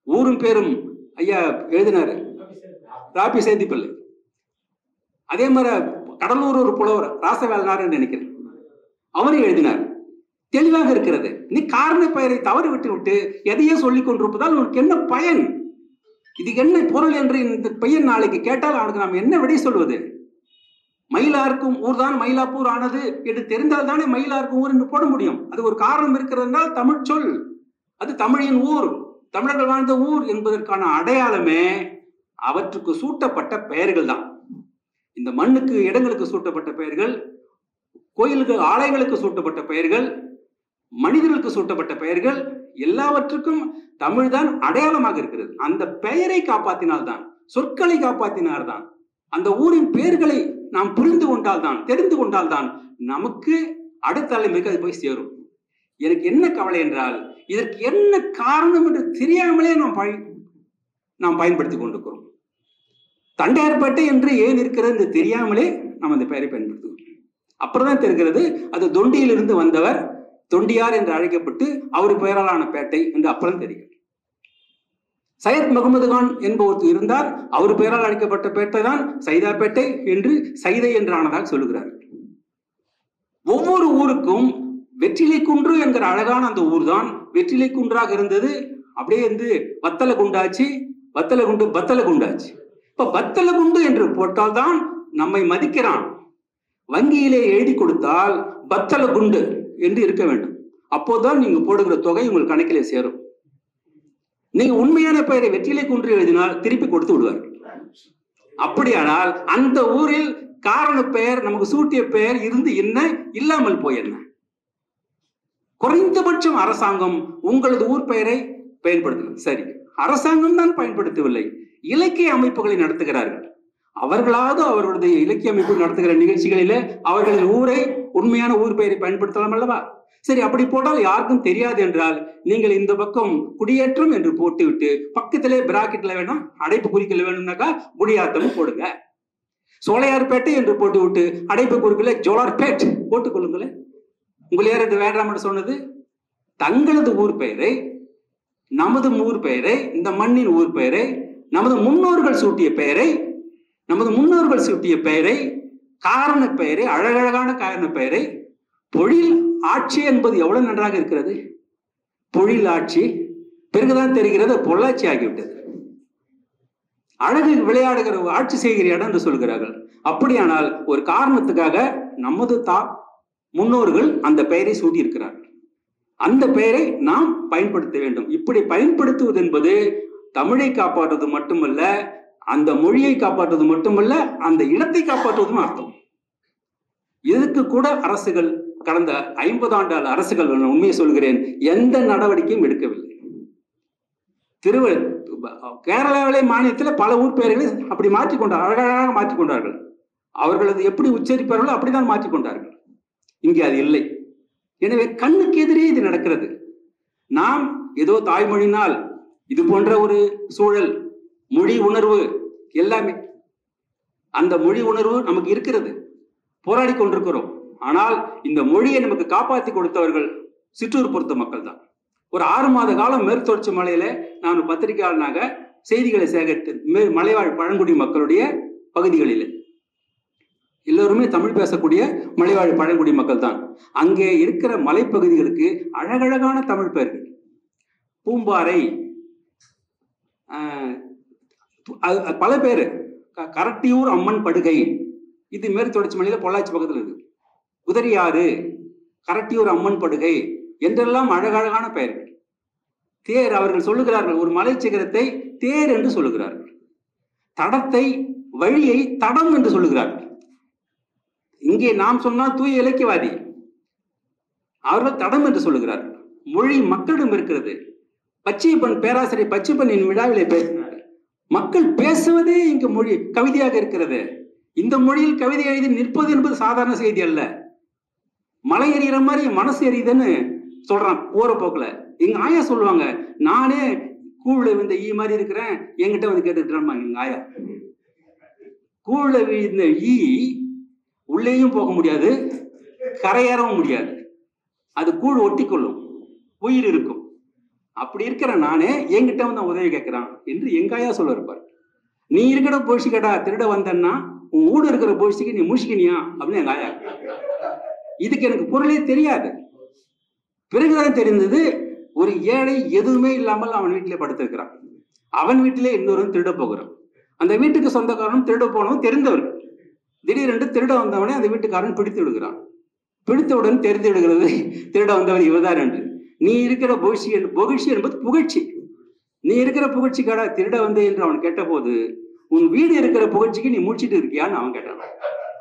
ஊரும் பேரும் ஐயா எழுதினாரு, ராபி சேதிப்பள்ளி. அதே மாதிரி கடலூர் ஒரு புலவர் ராசவேலனார் நினைக்கிறேன், அவரும் எழுதினார். தெளிவாக இருக்கிறது. நீ காரண பெயரை தவறு விட்டு எதையே சொல்லிக் கொண்டிருப்பதால் உனக்கு என்ன பயன்? இதுக்கு என்ன பொருள் என்று இந்த பையன் நாளைக்கு கேட்டால் அவனுக்கு நாம் என்ன விடை சொல்வது? மயிலார்க்கும் ஊர் தான் மயிலாப்பூர் ஆனது என்று தெரிந்தால் தானே மயிலார்க்கும் ஊர் என்று போட முடியும். அது ஒரு காரணம் இருக்கிறது என்றால் தமிழ் சொல், அது தமிழின் ஊர், தமிழர்கள் வாழ்ந்த ஊர் என்பதற்கான அடையாளமே அவற்றுக்கு சூட்டப்பட்ட பெயர்கள் தான். இந்த மண்ணுக்கு இடங்களுக்கு சூட்டப்பட்ட பெயர்கள், கோயிலுக்கு ஆலயங்களுக்கு சூட்டப்பட்ட பெயர்கள், மனிதர்களுக்கு சூட்டப்பட்ட பெயர்கள், எல்லாவற்றுக்கும் தமிழ் தான் அடையாளமாக இருக்கிறது. அந்த பெயரை காப்பாற்றினால்தான், சொற்களை காப்பாற்றினால்தான், அந்த ஊரின் பெயர்களை நாம் புரிந்து கொண்டால்தான், தெரிந்து கொண்டால்தான் நமக்கு அடுத்த தலைமுறைக்கு அது போய் சேரும். எனக்கு என்ன கவலை என்றால், இதற்கு என்ன காரணம் என்று தெரியாமலே நாம் பயன்படுத்தி கொண்டிருக்கிறோம். தண்டையார்பேட்டை என்று ஏன் இருக்கிறது என்று தெரியாமலே நாம் அந்த பெயரை பயன்படுத்துகிறோம். அப்புறம் தான் தெரிகிறது அது தொண்டியிலிருந்து வந்தவர், தொண்டியார் என்று அழைக்கப்பட்டு அவர் பெயராலான பேட்டை என்று அப்புறம் தெரிகிறது. சையத் முகமது கான் என்பவர் இருந்தார், அவர் பெயரால் அழைக்கப்பட்ட பேட்டை தான் சைதாப்பேட்டை என்று சைதை என்றானதாக சொல்லுகிறார்கள். ஒவ்வொரு ஊருக்கும் வெற்றிலை குன்று என்கிற அழகான அந்த ஊர் தான் வெற்றிலை குன்றாக இருந்தது. அப்படியே வத்தல குண்டாச்சு, வத்தல குண்டு பத்தல குண்டாச்சு. இப்ப பத்தல குண்டு என்று போட்டால்தான் நம்மை மதிக்கிறான். வங்கியிலே எழுதி கொடுத்தால் பத்தல குண்டு என்று இருக்க வேண்டும். அப்போதான் நீங்க போடுகிற தொகை உங்கள் கணக்கிலே சேரும். நீங்க உண்மையான பெயரை வெற்றிலை குன்று எழுதினால் திருப்பி கொடுத்து விடுவார்கள். அப்படியானால் அந்த ஊரில் காரண பெயர், நமக்கு சூட்டிய பெயர் இருந்து என்ன, இல்லாமல் போய் என்ன? குறைந்தபட்சம் அரசாங்கம் உங்களது ஊர் பெயரை பயன்படுத்தணும். சரி, அரசாங்கம் தான் பயன்படுத்தவில்லை, இலக்கிய அமைப்புகளை நடத்துகிறார்கள். அவர்களாவது அவர்களுடைய இலக்கிய அமைப்பு நடத்துகிற நிகழ்ச்சிகளிலே அவர்களின் ஊரை, உண்மையான ஊர் பெயரை பயன்படுத்தலாம் அல்லவா? சரி, அப்படி போட்டால் யாருக்கும் தெரியாது என்றால் நீங்கள் இந்த பக்கம் குடியேற்றம் என்று போட்டுவிட்டு பக்கத்திலே பிராக்கெட்ல வேணும் அடைப்பு குறிக்கல வேணும்னாக்கா குடியாத்தம் போடுங்க. சோழையார்பேட்டை என்று போட்டு விட்டு அடைப்பு குறிக்கல ஜோலார்பேட் போட்டுக் கொள்ளுங்களேன். உங்கள் யார் என்று வேண்டாம் என்று சொன்னது? தங்களது ஊர் பெயரை, நமது ஊர் பெயரை, இந்த மண்ணின் ஊர் பெயரை, நமது முன்னோர்கள் சூட்டிய பெயரை, நமது முன்னோர்கள் சூட்டிய பெயரை, காரண பெயரை, அழகழகான காரண பெயரை, பொழில் ஆட்சி என்பது எவ்வளவு நன்றாக இருக்கிறது. பொழில் ஆட்சி பிறகுதான் தெரிகிறது பொள்ளாட்சி ஆகிவிட்டது. அழகு விளையாடுகிற ஆட்சி செய்கிற இடம் என்று சொல்கிறார்கள். அப்படியானால் ஒரு காரணத்துக்காக நமது முன்னோர்கள் அந்த பெயரை சூட்டி இருக்கிறார்கள். அந்த பெயரை நாம் பயன்படுத்த வேண்டும். இப்படி பயன்படுத்துவது என்பது தமிழை காப்பாற்றுவது மட்டுமல்ல, அந்த மொழியை காப்பாற்றுவது மட்டுமல்ல, அந்த இடத்தை காப்பாற்றுவதும் அர்த்தம். இதுக்கு கூட அரசுகள், கடந்த 50 ஆண்டு அரசுகள், உண்மையை சொல்கிறேன், எந்த நடவடிக்கையும் எடுக்கவில்லை. கேரளாவிலே மாநிலத்தில் பல ஊர் பெயர்களை அப்படி மாற்றிக்கொண்டார், அழகழகாக மாற்றிக்கொண்டார்கள். அவர்கள் அது எப்படி உச்சரிப்பார்களோ அப்படிதான் மாற்றிக்கொண்டார்கள். இங்கே அது இல்லை. எனவே கண்ணுக்கு எதிரே இது நடக்கிறது. நாம் ஏதோ தாய்மொழினால் இது போன்ற ஒரு சூழல், மொழி உணர்வு எல்லாமே, அந்த மொழி உணர்வு நமக்கு இருக்கிறது, போராடி கொண்டிருக்கிறோம். ஆனால் இந்த மொழியை நமக்கு காப்பாற்றி கொடுத்தவர்கள் சிற்றூர் பொறுத்த மக்கள் தான். ஒரு 6 மாத காலம் மேற்கு தொடர்ச்சி மலையில நான் பத்திரிகையாளனாக செய்திகளை சேகரித்து மலைவாழ் பழங்குடி மக்களுடைய பகுதிகளில் எல்லோருமே தமிழ் பேசக்கூடிய மலைவாழ் பழங்குடி மக்கள் தான். அங்கே இருக்கிற மலைப்பகுதிகளுக்கு அழகழகான தமிழ் பெயர்கள், பூம்பாறை, பல பேர், கரட்டியூர் அம்மன் படுகை, இது மேற்கு தொடர்ச்சி மலையில பொள்ளாச்சி பக்கத்தில் இருக்கு. உதரியாறு, கரட்டியூர் அம்மன் படுகை என்றெல்லாம் அழகழகான பெயர்கள். தேர், அவர்கள் சொல்லுகிறார்கள், ஒரு மலை சிகரத்தை தேர் என்று சொல்லுகிறார்கள், தடத்தை வழியை தடம் என்று சொல்லுகிறார்கள். இங்கே நாம் சொன்னால் தூய இலக்கியவாதி, அவர்கள் தடம் என்று சொல்லுகிறார்கள். மொழி மக்களிடம் இருக்கிறது. பச்சையப்பன், பேராசிரியர் பச்சையப்பன் விழாவிலே பேசினார், மக்கள் பேசுவதே இங்கு மொழி கவிதையாக இருக்கிறது. இந்த மொழியில் கவிதை எழுதி நிற்பது என்பது சாதாரண செய்தி அல்ல. மலை எறிகிற மாதிரி மனசு எரியுதுன்னு சொல்றான் போற போக்குல. எங்க ஆயா சொல்லுவாங்க, நானே கூழ்ல விழுந்த ஈ மாதிரி இருக்கிறேன், என்கிட்ட வந்து கேட்டுட்டு எங்க ஆயா. கூழ்ல விழுந்த ஈ உள்ளேயும் போக முடியாது, கரையேறவும் முடியாது, அது கூழ் ஒட்டி கொள்ளும், உயிர் இருக்கும். அப்படி இருக்கிற நானே என்கிட்ட வந்து உதவி கேட்கிறான் என்று எங்காயா சொல்ல இருப்பார். நீ இருக்கிற போஷிக்கடா திருட வந்தன்னா உன் ஊடு இருக்கிற போஷிக்கு நீ முழிச்சிக்கினியா அப்படின்னு எங்க ஆயா. இதுக்கு எனக்கு பொருளே தெரியாது. பிறகுதான் தெரிந்தது, ஒரு ஏழை எதுவுமே இல்லாமல் அவன் வீட்டிலே படுத்திருக்கிறான், அவன் வீட்டிலே இன்னொரு திருட போகிறான். அந்த வீட்டுக்கு சொந்தக்காரனும் திருட போனவன் தெரிந்தவர்கள். திடீரென்று திருட வந்தவனே அந்த வீட்டுக்காரன் பிடித்து விடுகிறான். பிடித்தவுடன் தெரிந்து விடுகிறது திருட வந்தவன் இவர்தான் என்று. நீ இருக்கிற புகழ்ச்சி என்பது புகழ்ச்சி, நீ இருக்கிற புகழ்ச்சிக்காடா திருட வந்தே என்று அவன் கேட்ட போது, உன் வீடு இருக்கிற புகழ்ச்சிக்கு நீ முடிச்சிட்டு இருக்கியான்னு அவன் கேட்டான்.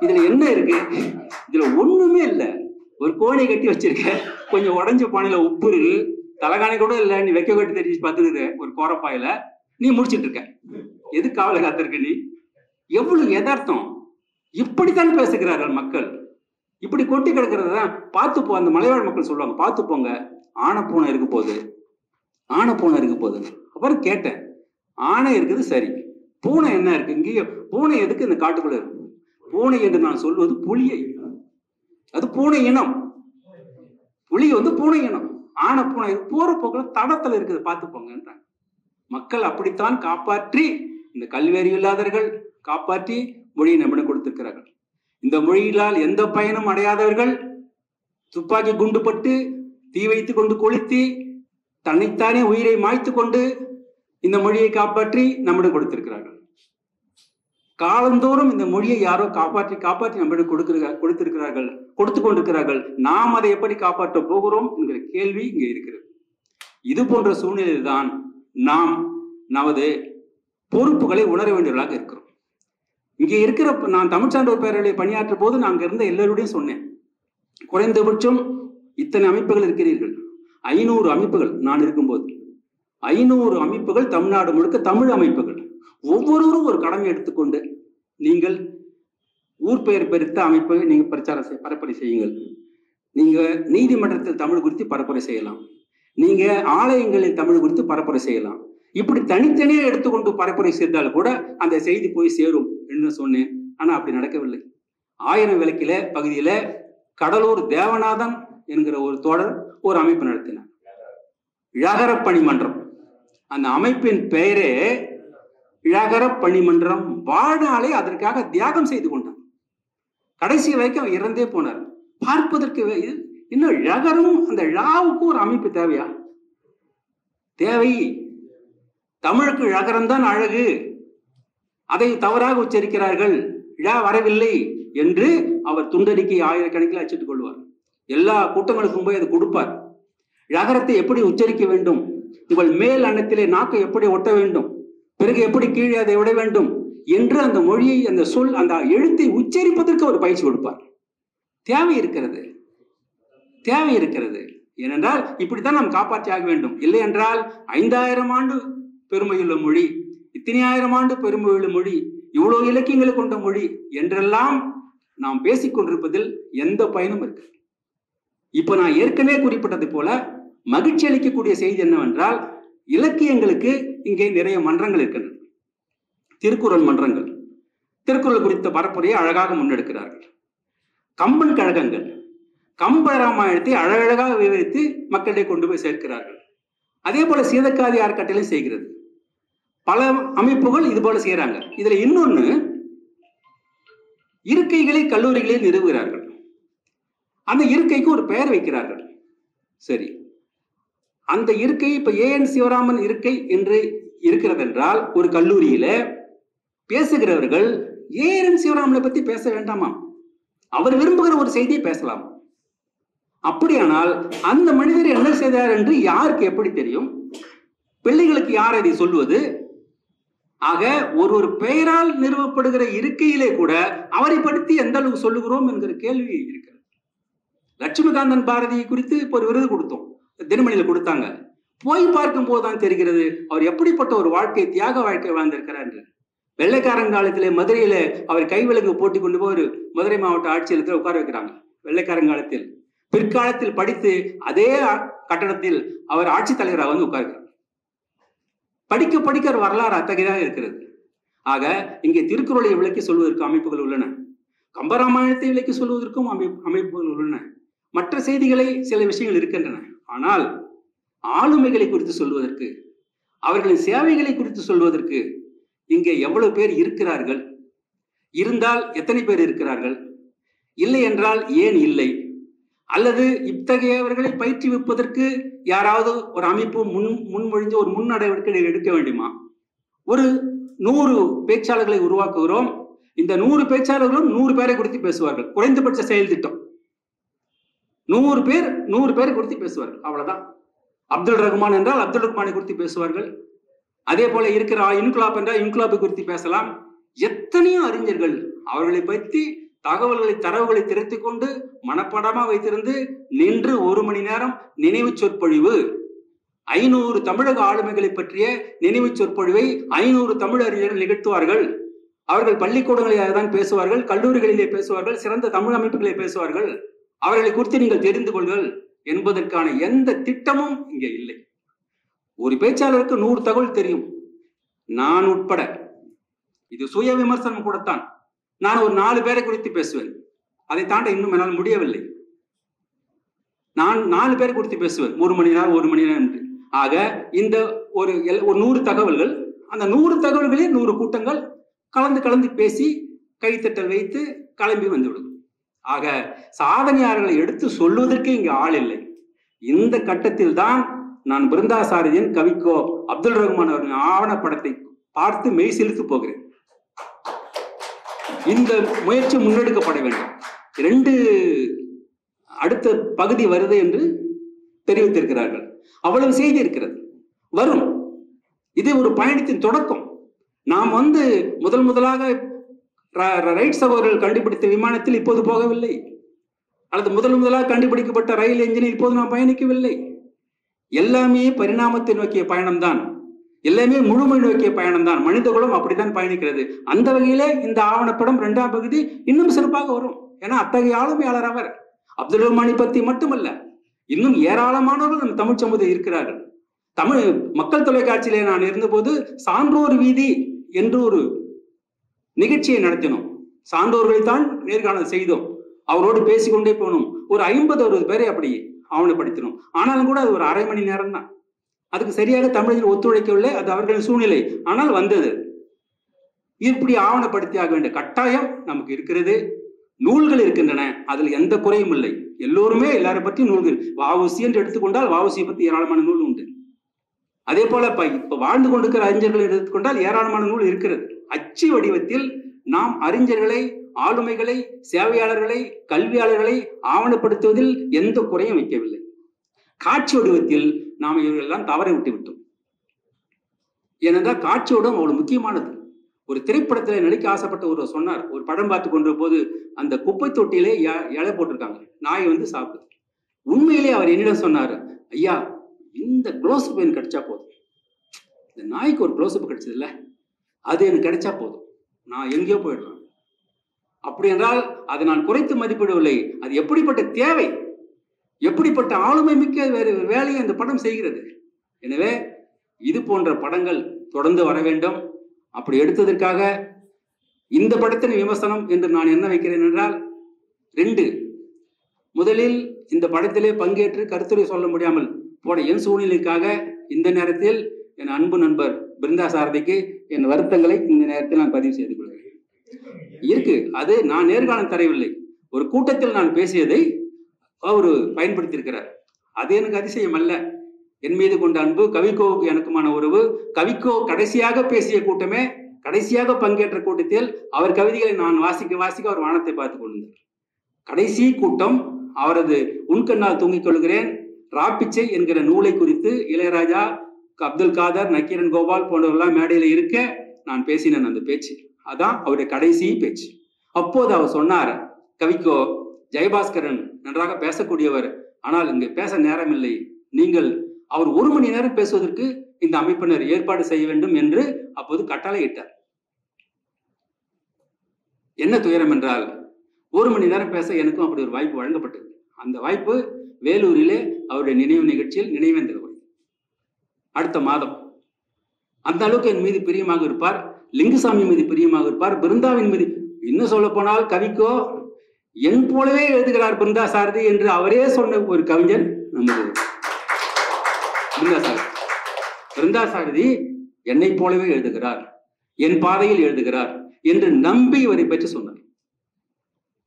இதுல என்ன இருக்கு? இதுல ஒண்ணுமே இல்லை. ஒரு கோணி கட்டி வச்சிருக்க, கொஞ்சம் உடஞ்ச பானையில உப்பு இருக்கு, தலகாணி கூட இல்லை, நீ வைக்க கட்டி தெரிஞ்சு பார்த்துருக்க ஒரு கோரப்பாயில நீ முடிச்சிட்டு இருக்க. எது காவலை காத்திருக்க நீ? எவ்வளவு யதார்த்தம்! இப்படித்தான் பேசுகிறார்கள் மக்கள். இப்படி கொட்டி கிடக்கிறதான் பார்த்துப்போ. அந்த மலைவாழ் மக்கள் சொல்லுவாங்க, பார்த்து போங்க, ஆனைப்பூனை இருக்கு போகுது, ஆனைப்பூனை இருக்கு போகுது. அப்புறம் கேட்டேன், ஆனை இருக்குது சரி, பூனை என்ன இருக்கு? இங்கேயும் பூனை எதுக்கு இந்த காட்டுக்குள்ள இருக்கு? பூனை என்று நான் சொல்வது புலியை, அது பூனை இனம். புலி வந்து பூனை இனம். ஆனை பூனை போற போக்குல தடத்துல இருக்குது, பார்த்துப்போங்கன்றாங்க. மக்கள் அப்படித்தான் காப்பாற்றி, இந்த கல்வியறி இல்லாதவர்கள் காப்பாற்றி மொழியை நம்மிடம் கொடுத்திருக்கிறார்கள். இந்த மொழியிலால் எந்த பயனும் அடையாதவர்கள் துப்பாக்கி குண்டுபட்டு தீ வைத்து கொண்டு கொளுத்தி தன்னைத்தானே உயிரை மாய்த்து கொண்டு இந்த மொழியை காப்பாற்றி நம்மிடம் கொடுத்திருக்கிறார்கள். காலந்தோறும் இந்த மொழியை யாரோ காப்பாற்றி காப்பாற்றி நம்மிடம் கொடுத்திருக்கிறார்கள், கொடுத்து கொண்டிருக்கிறார்கள். நாம் அதை எப்படி காப்பாற்ற போகிறோம் என்கிற கேள்வி இங்கே இருக்கிறது. இது போன்ற சூழ்நிலையில் தான் நாம் நமது பொறுப்புகளை உணர வேண்டியவர்களாக இருக்கிறோம். இங்கே இருக்கிற, நான் தமிழ்ச்சான்றோர் பேரவையை பணியாற்ற போது நான் அங்க இருந்த எல்லோருடையும் சொன்னேன், குறைந்தபட்சம் இத்தனை அமைப்புகள் இருக்கிறீர்கள், 500 அமைப்புகள். நான் இருக்கும்போது 500 அமைப்புகள், தமிழ்நாடு முழுக்க தமிழ் அமைப்புகள். ஒவ்வொருவரும் ஒரு கடமை எடுத்துக்கொண்டு, நீங்கள் ஊர் பெயர் பெருத்த அமைப்பை நீங்க பரப்புரை செய்யுங்கள், நீங்க நீதிமன்றத்தில் தமிழ் குறித்து பரப்புரை செய்யலாம், நீங்க ஆலயங்களில் தமிழ் குறித்து பரப்புரை செய்யலாம். இப்படி தனித்தனியாக எடுத்துக்கொண்டு பரப்புரை செய்தால் கூட அந்த செய்தி போய் சேரும் என்று சொன்னேன். ஆனா அப்படி நடக்கவில்லை. 1000 விளக்கில பகுதியில கடலூர் தேவநாதன் என்கிற ஒரு தோழர் ஒரு அமைப்பு நடத்தினார், இழகர பணிமன்றம். அந்த அமைப்பின் பெயரே இழகர பணிமன்றம். வாழ்நாளை அதற்காக தியாகம் செய்து கொண்டார். கடைசி வரைக்கும் அவர் இறந்தே போனார். பார்ப்பதற்கு இன்னும் இழகரும் அந்த ழாவுக்கு ஒரு அமைப்பு தேவையா? தேவை. தமிழுக்கு இழகரம் தான் அழகு, அதை தவறாக உச்சரிக்கிறார்கள், ழா வரவில்லை என்று அவர் துண்டறிக்கை 1000 கணக்கில் அச்சிட்டுக் கொள்வார். எல்லா கூட்டங்களுக்கும் போய் அதை கொடுப்பார். ழகரத்தை எப்படி உச்சரிக்க வேண்டும், உங்கள் மேல் அன்னத்திலே நாக்கை எப்படி ஒட்ட வேண்டும், பிறகு எப்படி கீழே அதை விட வேண்டும் என்று அந்த மொழியை, அந்த சொல், அந்த எழுத்தை உச்சரிப்பதற்கு ஒரு பயிற்சி கொடுப்பார். தேவை இருக்கிறது, தேவை இருக்கிறது. ஏனென்றால் இப்படித்தான் நாம் காப்பாற்றி ஆக வேண்டும். இல்லை என்றால் 5000 ஆண்டு பெருமையுள்ள மொழி, இத்தனை ஆயிரம் ஆண்டு பெருமையுள்ள மொழி, இவ்வளவு இலக்கியங்களை கொண்ட மொழி என்றெல்லாம் நாம் பேசிக்கொண்டிருப்பதில் எந்த பயனும் இருக்கு? இப்ப நான் ஏற்கனவே குறிப்பிட்டது போல மகிழ்ச்சி அளிக்கக்கூடிய செய்தி என்னவென்றால், இலக்கியங்களுக்கு இங்கே நிறைய மன்றங்கள் இருக்கின்றன. திருக்குறள் மன்றங்கள் திருக்குறள் குறித்த பரப்புரையை அழகாக முன்னெடுக்கிறார்கள். கம்பன் கழகங்கள் கம்ப ராமாயணத்தை அழகழகாக விவரித்து மக்களிடையே கொண்டு போய் சேர்க்கிறார்கள். அதே போல சீதக்காதி அறக்கட்டளை செய்கிறது. பல அமைப்புகள் இது போல செய்யறாங்க. இதுல இன்னொன்னு, இருக்கைகளை கல்லூரிகளில் நிறுவுகிறார்கள். அந்த இருக்கைக்கு ஒரு பெயர் வைக்கிறார்கள். சரி, அந்த இருக்கை இப்ப ஏஎன் சிவராமன் இருக்கை என்று இருக்கிறது என்றால், ஒரு கல்லூரியில பேசுகிறவர்கள் ஏஎன் சிவராமனை பத்தி பேச வேண்டாமா? அவர் விரும்புகிற ஒரு செய்தியை பேசலாம். அப்படியானால் அந்த மனிதர் என்ன செய்தார் என்று யாருக்கு எப்படி தெரியும்? பிள்ளைகளுக்கு யார் அதை சொல்வது? ஆக ஒரு பெயரால் நிறுவப்படுகிற இருக்கையிலே கூட அவரை பற்றி எந்த அளவுக்கு சொல்லுகிறோம் என்கிற கேள்வி இருக்கிறது. லட்சுமிகாந்தன் பாரதி குறித்து இப்போ ஒரு விருது கொடுத்தோம், தினமணியில கொடுத்தாங்க. போய் பார்க்கும் போதுதான் தெரிகிறது அவர் எப்படிப்பட்ட ஒரு வாழ்க்கை, தியாக வாழ்க்கை வாழ்ந்திருக்கிறார் என்று. வெள்ளைக்காரங்காலத்திலே மதுரையில அவர் கைவிலங்கு போட்டி கொண்டு போய் ஒரு மதுரை மாவட்ட ஆட்சியரத்தில் உட்கார வைக்கிறாங்க. வெள்ளைக்காரங்காலத்தில் பிற்காலத்தில் படித்து அதே கட்டடத்தில் அவர் ஆட்சித்தலைவராக வந்து உட்கார்கிறார். படிக்க படிக்க வரலாறு அத்தகையதாக இருக்கிறது. ஆக இங்கே திருக்குறளை விளக்கி சொல்வதற்கு அமைப்புகள் உள்ளன, கம்பராமாயணத்தை விளக்கி சொல்வதற்கும் அமைப்புகள் உள்ளன, மற்ற செய்திகளை சில விஷயங்கள் இருக்கின்றன. ஆனால் ஆளுமைகளை குறித்து சொல்வதற்கு, அவர்களின் சேவைகளை குறித்து சொல்வதற்கு இங்கே எவ்வளவு பேர் இருக்கிறார்கள்? இருந்தால் எத்தனை பேர் இருக்கிறார்கள்? இல்லை என்றால் ஏன் இல்லை? அல்லது இத்தகையவர்களை பயிற்றுவிப்பதற்கு யாராவது ஒரு அமைப்பு முன்மொழிஞ்சு ஒரு முன் நடவடிக்கை எடுக்க வேண்டுமா? ஒரு 100 பேச்சாளர்களை உருவாக்குகிறோம். இந்த 100 பேச்சாளர்களும் 100 பேரை குறித்து பேசுவார்கள். குறைந்தபட்ச செயல் திட்டம் 100 பேரை குறித்து பேசுவார்கள், அவ்வளவுதான். அப்துல் ரஹ்மான் என்றால் அப்துல் ரஹ்மானை குறித்து பேசுவார்கள். அதே போல இருக்கிற இன்குலாப் என்றால் இன்குலாபை குறித்து பேசலாம். எத்தனையோ அறிஞர்கள் அவர்களை பற்றி தகவல்களை, தரவுகளை திரட்டிக் கொண்டு மனப்பாடமா வைத்திருந்து நின்று 1 மணி நேரம் நினைவு சொற்பொழிவு, 500 தமிழக ஆளுமைகளை பற்றிய நினைவு சொற்பொழிவை 500 தமிழ் அறிஞர்கள் நிகழ்த்துவார்கள். அவர்கள் பள்ளிக்கூடங்களில் தான் பேசுவார்கள், கல்லூரிகளிலே பேசுவார்கள், சிறந்த தமிழ் அமைப்புகளை பேசுவார்கள். அவர்களை குறித்து நீங்கள் தெரிந்து கொள்கள் என்பதற்கான எந்த திட்டமும் இங்கே இல்லை. ஒரு பேச்சாளருக்கு 100 தகவல் தெரியும், நான் உட்பட. இது சுய விமர்சனம் கூடத்தான். நான் ஒரு 4 பேரை குறித்து பேசுவேன், அதை தாண்ட இன்னும் என்னால் முடியவில்லை. நான் 4 பேரை குறித்து பேசுவேன் 1 மணி நேரம் 1 மணி நேரம் என்று. ஆக இந்த ஒரு 100 தகவல்கள், அந்த 100 தகவல்களில் 100 கூட்டங்கள் கலந்து பேசி கைத்தட்டல் வைத்து கிளம்பி வந்துவிடும். ஆக சாதனையாளர்களை எடுத்து சொல்வதற்கு இங்கு ஆள் இல்லை. இந்த கட்டத்தில் தான் நான் பிருந்தாசாரியன் கவிக்கோ அப்துல் ரஹ்மான் அவர்களின் ஆவணப்படத்தை பார்த்து மெய் செலுத்து போகிறேன். இந்த முயற்சி முன்னெடுக்கப்பட வேண்டும். 2 அடுத்த பகுதி வருது என்று தெரிவித்திருக்கிறார்கள். அவ்வளவு செய்தி இருக்கிறது, வரும். இது ஒரு பயணத்தின் தொடக்கம். நாம் முதலாக ரைட் சகோதரர்கள் கண்டுபிடித்த விமானத்தில் இப்போது போகவில்லை, அல்லது முதலாக கண்டுபிடிக்கப்பட்ட ரயில் என்ஜினில் இப்போது நாம் பயணிக்கவில்லை. எல்லாமே பரிணாமத்தை நோக்கிய பயணம்தான், எல்லாமே முழுமை நோக்கிய பயணம்தான். மனிதகுலம் அப்படித்தான் பயணிக்கிறது. அந்த வகையில இந்த ஆவணப்படம் 2ஆம் பகுதி இன்னும் சிறப்பாக வரும். ஏன்னா அத்தகைய ஆளுமையாளர் அவர். அப்துல் ரஹ்மானை பற்றி மட்டுமல்ல, இன்னும் ஏராளமானவர்கள் நம்ம தமிழ் சமூகம் இருக்கிறார்கள். தமிழ் மக்கள் தொலைக்காட்சியிலே நான் இருந்தபோது சான்றோர் வீதி என்று ஒரு நிகழ்ச்சியை நடத்தினோம். சான்றோர்களை தான் நேர்காணல் செய்தோம், அவரோடு பேசிக்கொண்டே போனோம். ஒரு 50-60 பேரை அப்படி ஆவணப்படுத்தினோம். ஆனாலும் கூட அது ஒரு அரை மணி நேரம் தான். அதுக்கு சரியாக தமிழில் ஒத்துழைக்கவில்லை, அது அவர்களின் சூழ்நிலை. ஆனால் வந்தது. இப்படி ஆவணப்படுத்தி ஆக வேண்டிய கட்டாயம் நமக்கு இருக்கிறது. நூல்கள் இருக்கின்றன, அதில் எந்த குறையும் இல்லை. எல்லோருமே எல்லாரை பற்றி நூல்கள், வஉசி என்று எடுத்துக்கொண்டால் வஉசியை பற்றி ஏராளமான நூல் உண்டு. அதே போல இப்ப வாழ்ந்து கொண்டிருக்கிற அறிஞர்களை எடுத்துக்கொண்டால் ஏராளமான நூல் இருக்கிறது. அச்சு வடிவத்தில் நாம் அறிஞர்களை, ஆளுமைகளை, சேவையாளர்களை, கல்வியாளர்களை ஆவணப்படுத்துவதில் எந்த குறையும் வைக்கவில்லை. காட்சி வடிவத்தில் நாம் இவர்களெல்லாம் தவறை விட்டு விட்டோம். ஏனென்றால் காட்சியோடும் அவ்வளவு முக்கியமானது. ஒரு திரைப்படத்தில் நடிக்க ஆசைப்பட்ட ஒரு சொன்னார், ஒரு படம் பார்த்து கொண்ட போது அந்த குப்பை தொட்டியிலே இலை போட்டிருக்காங்க, நாய் சாப்பிடுது. உண்மையிலே அவர் என்னிடம் சொன்னார், ஐயா இந்த க்ளோஸ் பெயின் கிடைச்சா போதும், இந்த நாய்க்கு ஒரு க்ளோஸ்அப் கிடைச்சது இல்லை, அது எனக்கு கிடைச்சா போதும், நான் எங்கேயோ போயிடலாம். அப்படி என்றால் அதை நான் குறைத்து மதிப்பிடவில்லை. அது எப்படிப்பட்ட தேவை, எப்படிப்பட்ட ஆளுமை மிக்க வேலையை அந்த படம் செய்கிறது. எனவே இது போன்ற படங்கள் தொடர்ந்து வர வேண்டும். அப்படி எடுத்ததற்காக இந்த படத்தின் விமர்சனம் என்று நான் என்ன வைக்கிறேன் என்றால் 2. முதலில் இந்த படத்திலே பங்கேற்று கருத்துரை சொல்ல முடியாமல் போன என் சூழ்நிலைக்காக இந்த நேரத்தில் என் அன்பு நண்பர் பிருந்தா சாரதிக்கு என் வருத்தங்களை இந்த நேரத்தில் நான் பதிவு செய்து கொள்கிறேன். இருக்கு, அது நான் நேர்காணம் தரவில்லை, ஒரு கூட்டத்தில் நான் பேசியதை அவர் பயன்படுத்தியிருக்கிறார். அது எனக்கு அதிசயம் அல்ல. என் மீது கொண்ட அன்பு, கவிக்கோவுக்கு எனக்குமான உறவு, கவிக்கோ கடைசியாக பேசிய கூட்டமே, கடைசியாக பங்கேற்ற கூட்டத்தில் அவர் கவிதைகளை நான் வாசிக்க அவர் வானத்தை பார்த்து கொண்டிருந்தார். கடைசி கூட்டம் அவரது உன்கண்ணால் தூங்கிக் கொள்கிறேன், ராப்பிச்சை என்கிற நூலை குறித்து இளையராஜா, அப்துல் காதர், நக்கீரன் கோபால் போன்றவர்களாம் மேடையில் இருக்க நான் பேசினேன். அந்த பேச்சு அதான் அவருடைய கடைசி பேச்சு. அப்போது அவர் சொன்னார், கவிக்கோ, ஜெயபாஸ்கரன் நன்றாக பேசக்கூடியவர், ஆனால் இங்கு பேச நேரம் இல்லை, நீங்கள் அவர் 1 மணி நேரம் பேசுவதற்கு இந்த அமைப்பினர் ஏற்பாடு செய்ய வேண்டும் என்று அப்போது கட்டளையிட்டார். என்ன துயரம் என்றால் 1 மணி நேரம் பேச எனக்கும் அப்படி ஒரு வாய்ப்பு வழங்கப்பட்டது. அந்த வாய்ப்பு வேலூரிலே அவருடைய நினைவு நிகழ்ச்சியில் நினைவேந்தல் அடுத்த மாதம். அந்த அளவுக்கு என் மீது பிரியமாக இருப்பார், லிங்குசாமி மீது பிரியமாக இருப்பார், பிருந்தாவின் மீது. இன்னும் சொல்ல போனால் கவிக்கோ என் போலவே எழுதுகிறார் பிருந்தா சாரதி என்று அவரே சொன்ன ஒரு கவிஞர் நமது பிருந்தா சாரதி. பிருந்தா சாரதி என்னை போலவே எழுதுகிறார், என் பாதையில் எழுதுகிறார் என்று நம்பி இவரை பற்றி சொன்னார்.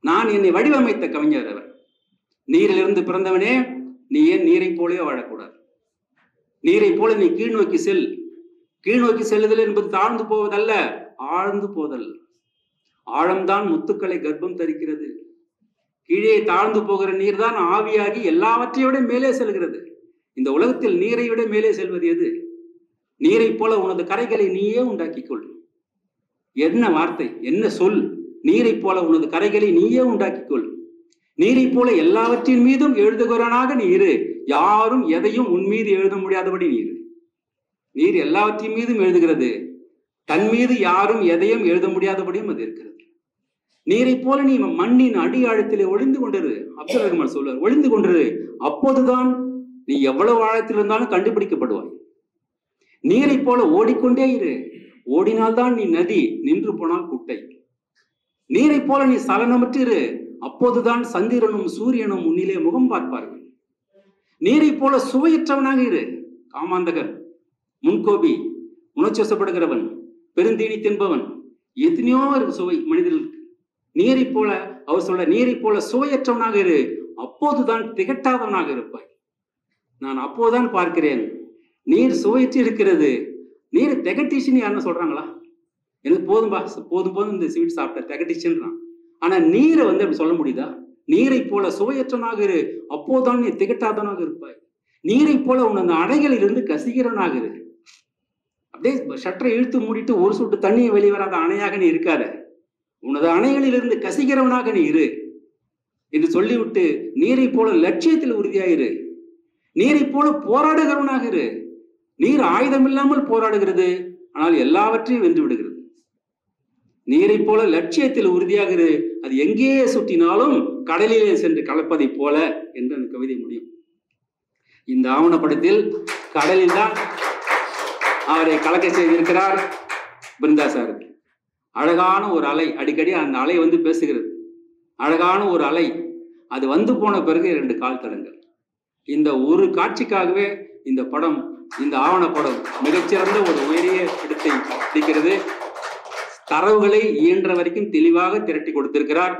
நான் என்னை வடிவமைத்த கவிஞர் அவர். நீரிலிருந்து பிறந்தவனே, நீ ஏன் நீரை போலவே வாழக்கூடாது? நீரை போல நீ கீழ் நோக்கி செல். கீழ் நோக்கி செல்லுதல் என்பது தாழ்ந்து போவதல்ல, ஆழ்ந்து போதல். ஆழம்தான் முத்துக்களை கர்ப்பம் தரிக்கிறது. கீழே தாழ்ந்து போகிற நீர் தான் ஆவியாகி எல்லாவற்றையோட மேலே செல்கிறது. இந்த உலகத்தில் நீரை விட மேலே செல்வது எது? நீரை போல உனது கரைகளை நீயே உண்டாக்கிக்கொள். என்ன வார்த்தை, என்ன சொல்! நீரை போல உனது கரைகளை நீயே உண்டாக்கிக்கொள். நீரை போல எல்லாவற்றின் மீதும் எழுதுகிறவனாக நீ இரு. யாரும் எதையும் உன் மீது எழுத முடியாதபடி நீ இரு. நீர் எல்லாவற்றின் மீதும் எழுதுகிறது, தன் மீது யாரும் எதையும் எழுத முடியாதபடியும் அது இருக்கிறது. நீரை போல நீ மண்ணின் அடி ஆழத்திலே ஒளிந்து கொண்டிரு. அப்துல் ரஹ்மான் சொல்வார், ஒளிந்து கொண்டிரு. அப்போதுதான் நீ எவ்வளவு ஆழத்தில் இருந்தாலும் கண்டுபிடிக்கப்படுவாய். நீரை போல ஓடிக்கொண்டே இரு. ஓடினால்தான் நீ நதி, நின்று போனால் குட்டை. நீரை போல நீ சலனமற்று இரு. அப்போதுதான் சந்திரனும் சூரியனும் உன்னிலே முகம் பார்ப்பார்கள். நீரை போல சுவையற்றவனாக இரு. காமாந்தகன், முன்கோபி, உணர்ச்சிவசப்படுகிறவன், பெருந்தீனி தின்பவன், எத்தனையோ சுவை மனிதர்களுக்கு. நீரை போல அவர் சொல்ல, நீரை போல சுவையற்றவனாக இரு. அப்போதுதான் திகட்டாதவனாக இருப்பாய். நான் அப்போதுதான் பார்க்கிறேன், நீர் சுவையற்று இருக்கிறது. நீர் திகட்டிச்சுன்னு யாருன்னு சொல்றாங்களா? எனக்கு போதும்பா, போதும் இந்த ஸ்வீட் சாப்பிட்ட திகட்டிச்சுன்றான். ஆனா நீரை அப்படி சொல்ல முடியுதா? நீரை போல சுவையற்றவனாக இரு. அப்போதுதான் நீ திகட்டாதவனாக இருப்பாய். நீரை போல உனது அணைகளில் இருந்து கசிகிறவனாக இரு. அப்படியே ஷட்டரை இழுத்து மூடிட்டு ஒரு சொட்டு தண்ணியை வெளிவராத அணையாக நீ இருக்காத. உனது அணைகளிலிருந்து கசிகிறவனாக நீ இரு என்று சொல்லிவிட்டு, நீரை போல லட்சியத்தில் உறுதியாயிரு. நீரை போல போராடுகிறவனாக இரு. நீர் ஆயுதம் இல்லாமல் போராடுகிறது, ஆனால் எல்லாவற்றையும் வென்று விடுகிறது. நீரை போல லட்சியத்தில் உறுதியாக இரு. அது எங்கே சுற்றினாலும் கடலிலே சென்று கலப்பதை போல என்று அந்த கவிதை முடியும். இந்த ஆவணப்படத்தில் கடலில் தான் அவரை கலக்க செய்திருக்கிறார் பிருந்தா சாரதி. அழகான ஒரு அலை, அடிக்கடி அந்த அலை பேசுகிறது. அழகான ஒரு அலை, அது போன பிறகு 2 கால் தடங்கள். இந்த ஒரு காட்சிக்காகவே இந்த படம், இந்த ஆவணப்படம் மிகச்சிறந்த ஒரு உயரிய இடத்தை பிடிக்கிறது. தரவுகளை இயன்ற வரைக்கும் தெளிவாக திரட்டி கொடுத்திருக்கிறார்.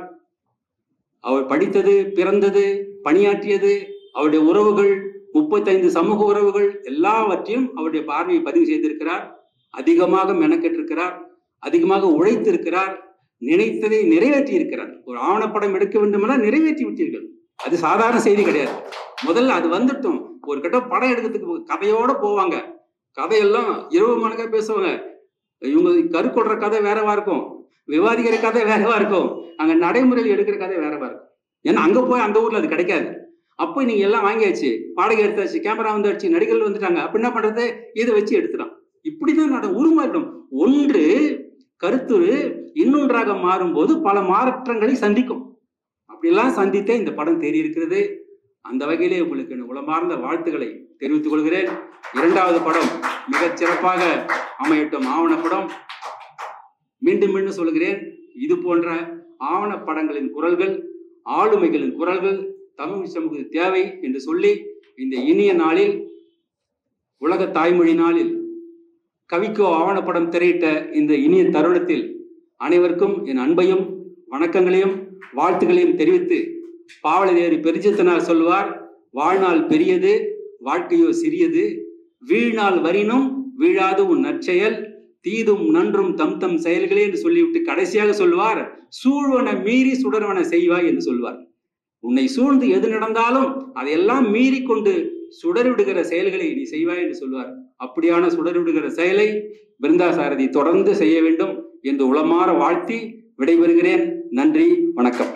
அவர் படித்தது, பிறந்தது, பணியாற்றியது, அவருடைய உறவுகள், 35 சமூக உறவுகள் எல்லாவற்றையும் அவருடைய பார்வையை பதிவு செய்திருக்கிறார். அதிகமாக மெனக்கெட்டிருக்கிறார், அதிகமாக உழைத்திருக்கிறார், நினைத்ததை நிறைவேற்றி இருக்கிறார். ஒரு ஆவணப்படம் எடுக்க வேண்டுமெல்லாம் நிறைவேற்றி விட்டீர்கள். அது சாதாரண செய்தி கிடையாது. முதல்ல அது வந்துட்டோம். ஒரு கட்ட படம் எடுக்கிறதுக்கு கதையோட போவாங்க. கதையெல்லாம் இரவு மணக்க பேசுவாங்க. இவங்க கருக்கொடுற கதை வேறவா இருக்கும், விவாதிக்கிற கதை வேறவா இருக்கும், அங்க நடைமுறையில் எடுக்கிற கதை வேறவா இருக்கும். ஏன்னா அங்க போய் அந்த ஊர்ல அது கிடைக்காது. அப்போ நீங்க எல்லாம் வாங்கியாச்சு, வாடகை எடுத்தாச்சு, கேமரா வந்தாச்சு, நடிகர்கள் வந்துட்டாங்க. அப்ப என்ன பண்றது? இதை வச்சு எடுத்துட்டான். இப்படிதான் உருமாறிடும். ஒன்று கருத்துரு இன்னொன்றாக மாறும்போது பல மாற்றங்களை சந்திக்கும். அப்படியெல்லாம் சந்தித்தே இந்த படம் தேறியிருக்கிறது. அந்த வகையிலே உங்களுக்கு உளமார்ந்த வாழ்த்துக்களை தெரிவித்துக் கொள்கிறேன். இரண்டாவது படம் மிகச் சிறப்பாக அமையட்டும். ஆவணப்படம். மீண்டும் மீண்டும் சொல்கிறேன், இது போன்ற ஆவணப்படங்களின் குரல்கள், ஆளுமைகளின் குரல்கள் தமிழ் சமூகத்துக்கு தேவை என்று சொல்லி, இந்த இனிய நாளில், உலக தாய்மொழி நாளில், கவிக்கோ ஆவணப்படம் திரையிட்ட இந்த இனிய தருணத்தில் அனைவருக்கும் என் அன்பையும் வணக்கங்களையும் வாழ்த்துக்களையும் தெரிவித்து, பாவலதேவரி பெருஞ்சித்தனார் சொல்வார், வாழ்நாள் பெரியது வாழ்க்கையோ சிறியது, வீழ்நாள் வரினும் வீழாது உன் நற்செயல், தீதும் நன்றும் தம் தம் செயல்களே என்று சொல்லிவிட்டு கடைசியாக சொல்வார், சூழ்வன மீறி சுடர்வன செய்வாய் என்று சொல்வார். உன்னை சூழ்ந்து எது நடந்தாலும் அதையெல்லாம் மீறி கொண்டு சுடர்விடுகிற செயல்களை நீ செய்வாய் என்று சொல்வார். அப்படியான சுடர்விடுகிற செயலை பிருந்தா சாரதி தொடர்ந்து செய்ய வேண்டும் என்று உளமாற வாழ்த்தி விடைபெறுகிறேன். நன்றி, வணக்கம்.